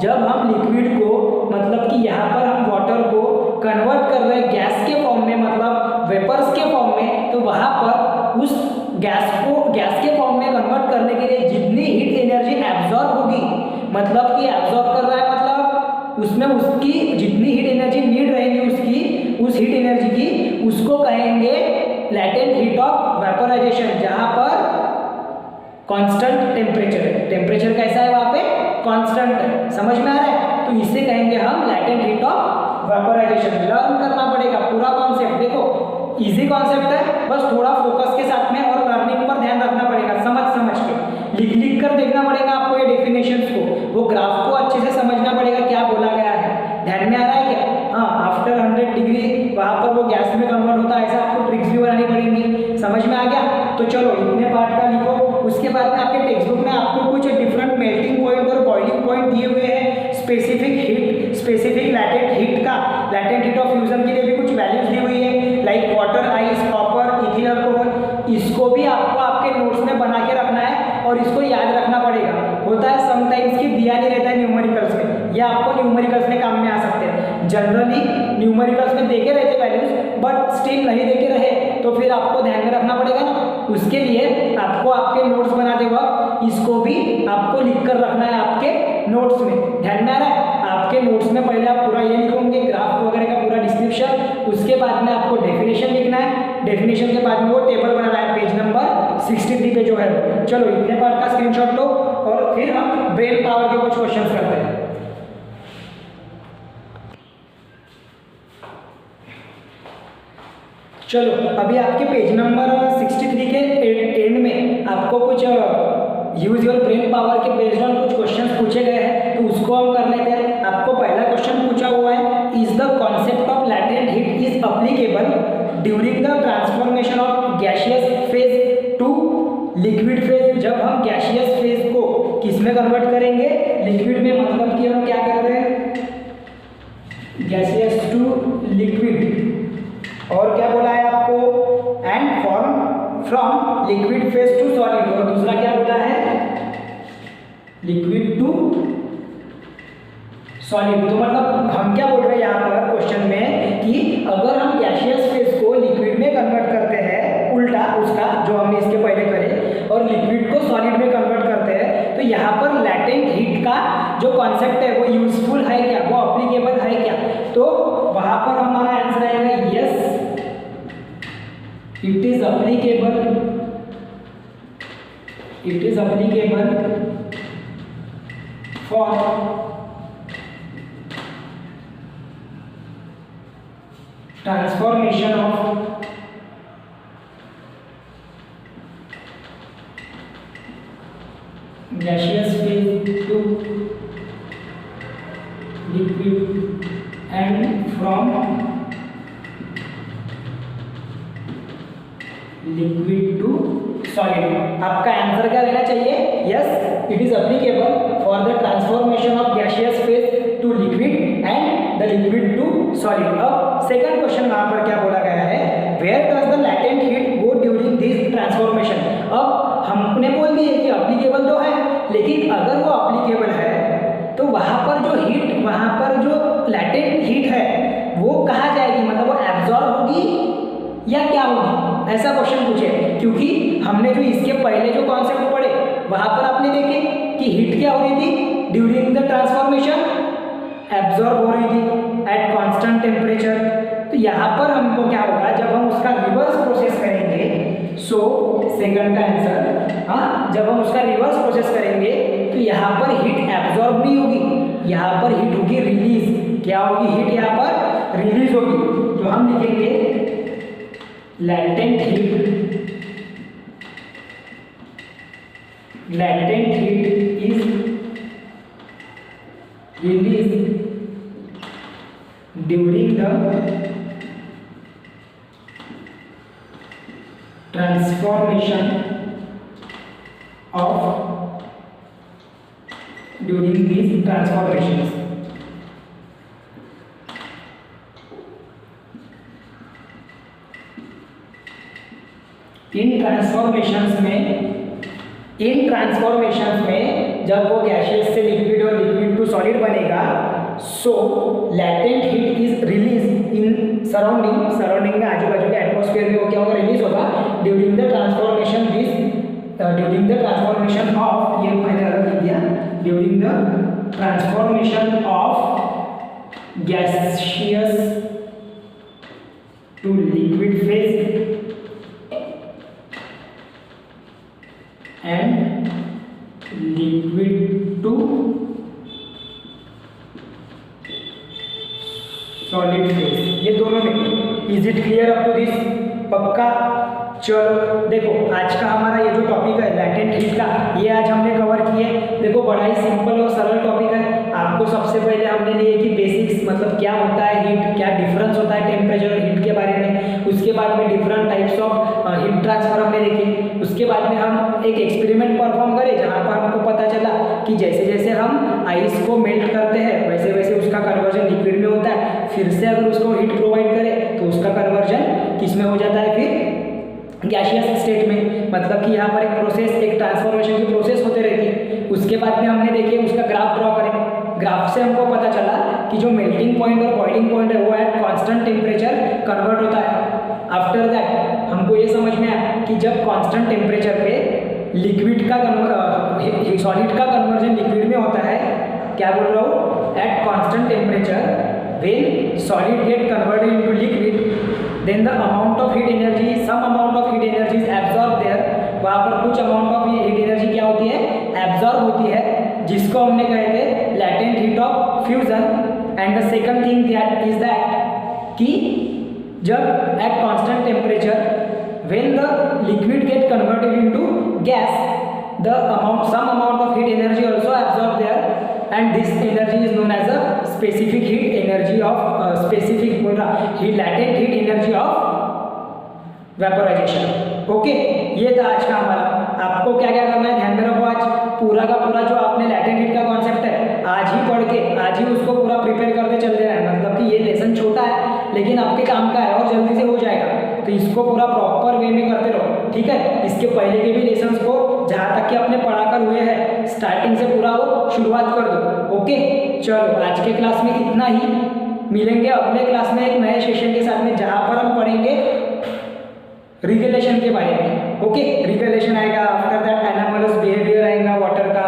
जब हम लिक्विड को, मतलब कि यहाँ पर हम वाटर को कन्वर्ट कर रहे हैं गैस के फॉर्म में, मतलब वेपर्स के फॉर्म में, तो वहाँ पर उस गैस को गैस के फॉर्म में कन्वर्ट करने के लिए जितनी हीट एनर्जी एब्जॉर्ब होगी, मतलब कि एब्जॉर्ब कर रहा है मतलब उसमें उसकी जितनी हीट एनर्जी नीड रहेगी उसकी, उस हीट एनर्जी की, उसको कहेंगे लैटेंट हीट ऑफ वेपोराइजेशन, जहाँ पर कांस्टेंट टेम्परेचर है। टेम्परेचर कैसा है वहाँ पे? कांस्टेंट है। समझ में आ रहा है? तो इसे कहेंगे हम latent heat of vaporisation. Learn करना पड़ेगा पूरा कॉन्सेप्ट। देखो इजी कॉन्सेप्ट है, बस थोड़ा फोकस के साथ में और लर्निंग पर ध्यान रखना पड़ेगा, समझ समझ के लिख कर देखना पड़ेगा आपको ये डेफिनेशंस को, वो ग्राफ को अच्छे से समझना पड़ेगा क्या बोला गया है। ध्यान में आ रहा है क्या? हाँ, आफ्टर 100 डिग्री वहाँ पर वो गैस में कन्वर्ट होता है, ऐसा आपको ट्रिक्स भी बनानी पड़ेंगी। समझ में आ गया? तो चलो इतने पार्ट का लिखो। उसके बाद में आपके टेक्स्ट बुक में आपको कुछ डिफरेंट मेल्टिंग पॉइंट और बॉइलिंग पॉइंट दिए हुए हैं, specific heat, specific latent heat का, लैटेंट हीट ऑफ फ्यूजन के लिए भी कुछ वैल्यूज दी हुई है, like water, ice, copper, ethyl alcohol. इसको भी आपको आपके नोट्स में बना के रखना है और इसको याद रखना पड़ेगा। होता है समटाइम्स कि दिया नहीं रहता है न्यूमेरिकल्स में, या आपको न्यूमेरिकल्स में काम में आ सकते हैं। जनरली न्यूमेरिकल्स में देखे रहते वैल्यूज, बट स्टिल नहीं देखे रहे तो फिर आपको ध्यान में रखना पड़ेगा ना। उसके लिए आपको आपके नोट्स बनाते वक्त इसको भी आपको लिख कर रखना है आपके नोट्स में। ध्यान में आ रहा है? आपके नोट्स में पहले आप पूरा ये लिखोगे, ग्राफ वगैरह का पूरा डिस्क्रिप्शन, उसके बाद में आपको डेफिनेशन लिखना है, डेफिनेशन के बाद में वो टेबल बनाना है पेज नंबर 63 पे जो है। चलो इतने पार्ट का स्क्रीनशॉट लो और फिर हम ब्रेन पावर के कुछ क्वेश्चंस करते हैं। चलो अभी आपके पेज नंबर 63 के एंड में आपको कुछ यूज योर ब्रेन पावर के बेस्ड ऑन कुछ क्वेश्चंस पूछे गए हैं, तो उसको हम कर लेते हैं। आपको पहला क्वेश्चन पूछा हुआ है, is the concept of latent heat is applicable during the transformation of gaseous phase to liquid phase. जब हम गैसियस फेज को किस में कन्वर्ट करेंगे? लिक्विड में, मतलब कि हम क्या कर रहे हैं, गैसियस टू लिक्विड। और क्या बोला है आपको? And form from liquid phase to solid. और दूसरा क्या बोला है? Liquid to solid. तो मतलब हम क्या बोल रहे हैं यहाँ पर क्वेश्चन में कि अगर हम गैसियस फेज को लिक्विड में कन्वर्ट करते हैं, उल्टा उसका जो हमने इसके पहले करे, और लिक्विड को सॉलिड में कन्वर्ट करते हैं, तो यहाँ पर लैटेंट हीट का जो कॉन्सेप्ट है वो यूजफुल है क्या, वो अप्लीकेबल है क्या? तो वहाँ पर हमारा आंसर आएगा yes, It is applicable for transformation of gaseous phase to liquid and from liquid to solid. आपका आंसर क्या देना चाहिए? Yes, it is applicable for the transformation of gaseous phase to liquid and the liquid to solid. अब second question वहां पर क्या बोला गया है, where does the latent heat go during this transformation. अब हमने बोल दिया कि एप्लीकेबल तो है, लेकिन अगर वो एप्लीकेबल है तो वहां पर जो हीट, वहां पर जो लैटेंट हीट है वो कहाँ जाएगी, मतलब वो एब्जॉर्ब होगी या क्या होगी, ऐसा क्वेश्चन पूछे। क्योंकि हमने जो इसके पहले जो कॉन्सेप्ट पढ़े वहां पर आपने देखे कि हीट क्या हो रही थी ड्यूरिंग द ट्रांसफॉर्मेशन, एब्जॉर्ब हो रही थी एट कांस्टेंट टेम्परेचर। तो यहाँ पर हमको क्या होगा, जब हम उसका रिवर्स प्रोसेस करेंगे, सो सेकंड का आंसर, हाँ, जब हम उसका रिवर्स प्रोसेस करेंगे तो यहाँ पर हीट एब्जॉर्ब नहीं होगी, यहाँ पर हीट होगी रिलीज। क्या होगी? हीट यहाँ पर रिलीज होगी। तो हम लिखेंगे latent heat is released during the transformation of during these transformations। In transformations में जब वो गैसियस से लिक्विड और लिक्विड टू सॉलिड बनेगा, so latent heat is release in surrounding में, आजू बाजू के एटमॉस्फेयर में वो क्या होगा, रिलीज होगा ड्यूरिंग द ट्रांसफॉर्मेशन ऑफ, ये मैंने अलग लिख दिया, during the transformation of gaseous to liquid phase and liquid to solid phase, ये दोनों में। Is it clear up to this? पक्का? चलो देखो, आज का हमारा ये जो टॉपिक है लैटेंट हीट का, ये आज हमने कवर किए। देखो बड़ा ही सिंपल और सरल टॉपिक है। आपको सबसे पहले हमने लिए कि बेसिक्स, मतलब क्या होता है हीट, क्या डिफरेंस होता है टेम्परेचर और हीट के बारे में। उसके बाद में different types of heat transfer हमने देखे। उसके बाद में हम एक एक्सपेरिमेंट परफॉर्म करें जहाँ पर हमको पता चला कि जैसे जैसे हम आइस को मेल्ट करते हैं वैसे वैसे उसका कन्वर्जन लिक्विड में होता है। फिर से अगर उसको हीट प्रोवाइड करें तो उसका कन्वर्जन किस में हो जाता है, फिर गैसियस स्टेट में। मतलब कि यहाँ पर एक प्रोसेस, एक ट्रांसफॉर्मेशन की प्रोसेस होते रहती है। उसके बाद में हमने देखे, उसका ग्राफ ड्रॉ करें। ग्राफ से हमको पता चला कि जो मेल्टिंग पॉइंट और बॉइलिंग पॉइंट है वो एट कांस्टेंट टेम्परेचर कन्वर्ट होता है। आफ्टर दैट हमको ये समझ में आया कि जब कांस्टेंट टेम्परेचर पे लिक्विड का सॉलिड का कन्वर्जन लिक्विड में होता है, क्या बोल रहा हूँ, eight constant temperature when solid get converted into liquid, then the amount of heat energy, some amount of heat energy is absorbed there। वहाँ पर कुछ amount of heat energy क्या होती है, absorb होती है, जिसको हमने कहे थे latent heat of fusion। and the second thing that is that कि जब at constant temperature when the liquid get converted into gas, the some amount of heat energy also absorbed there, and this energy is known as a specific heat energy of latent heat energy of vaporization। Okay, ये था आज का हमारा। आपको क्या क्या करना है ध्यान में रखो। आज पूरा का पूरा जो आपने लैटेंट हीट का कॉन्सेप्ट है आज ही पढ़ के आज ही उसको पूरा प्रिपेयर करते चल देना है। मतलब कि ये लेसन छोटा है लेकिन आपके काम का है और जल्दी से हो जाएगा, तो इसको पूरा प्रॉपर वे में करते रहो, ठीक है। इसके पहले के भी लेसन्स को जहाँ तक कि अपने पढ़ाकर हुए हैं स्टार्टिंग से पूरा वो शुरुआत कर दो। ओके, चलो आज के क्लास में इतना ही। मिलेंगे अगले क्लास में एक नए सेशन के साथ में जहाँ पर हम पढ़ेंगे रिगुलेशन के बारे में। ओके, रिगुलेशन आएगा, आफ्टर दैट एनामोलस बिहेवियर आएगा वाटर का,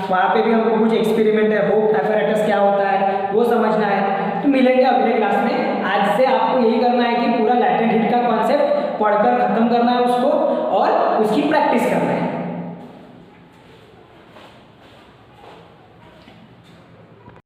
वहाँ पे भी हमको कुछ एक्सपेरिमेंट है, होप एपरेटस क्या होता है वो समझना है। तो मिलेंगे अगले क्लास में। आज से आपको यही करना है कि पूरा लैटेंट हीट का कॉन्सेप्ट पढ़कर खत्म करना है उसको और उसकी प्रैक्टिस करना है।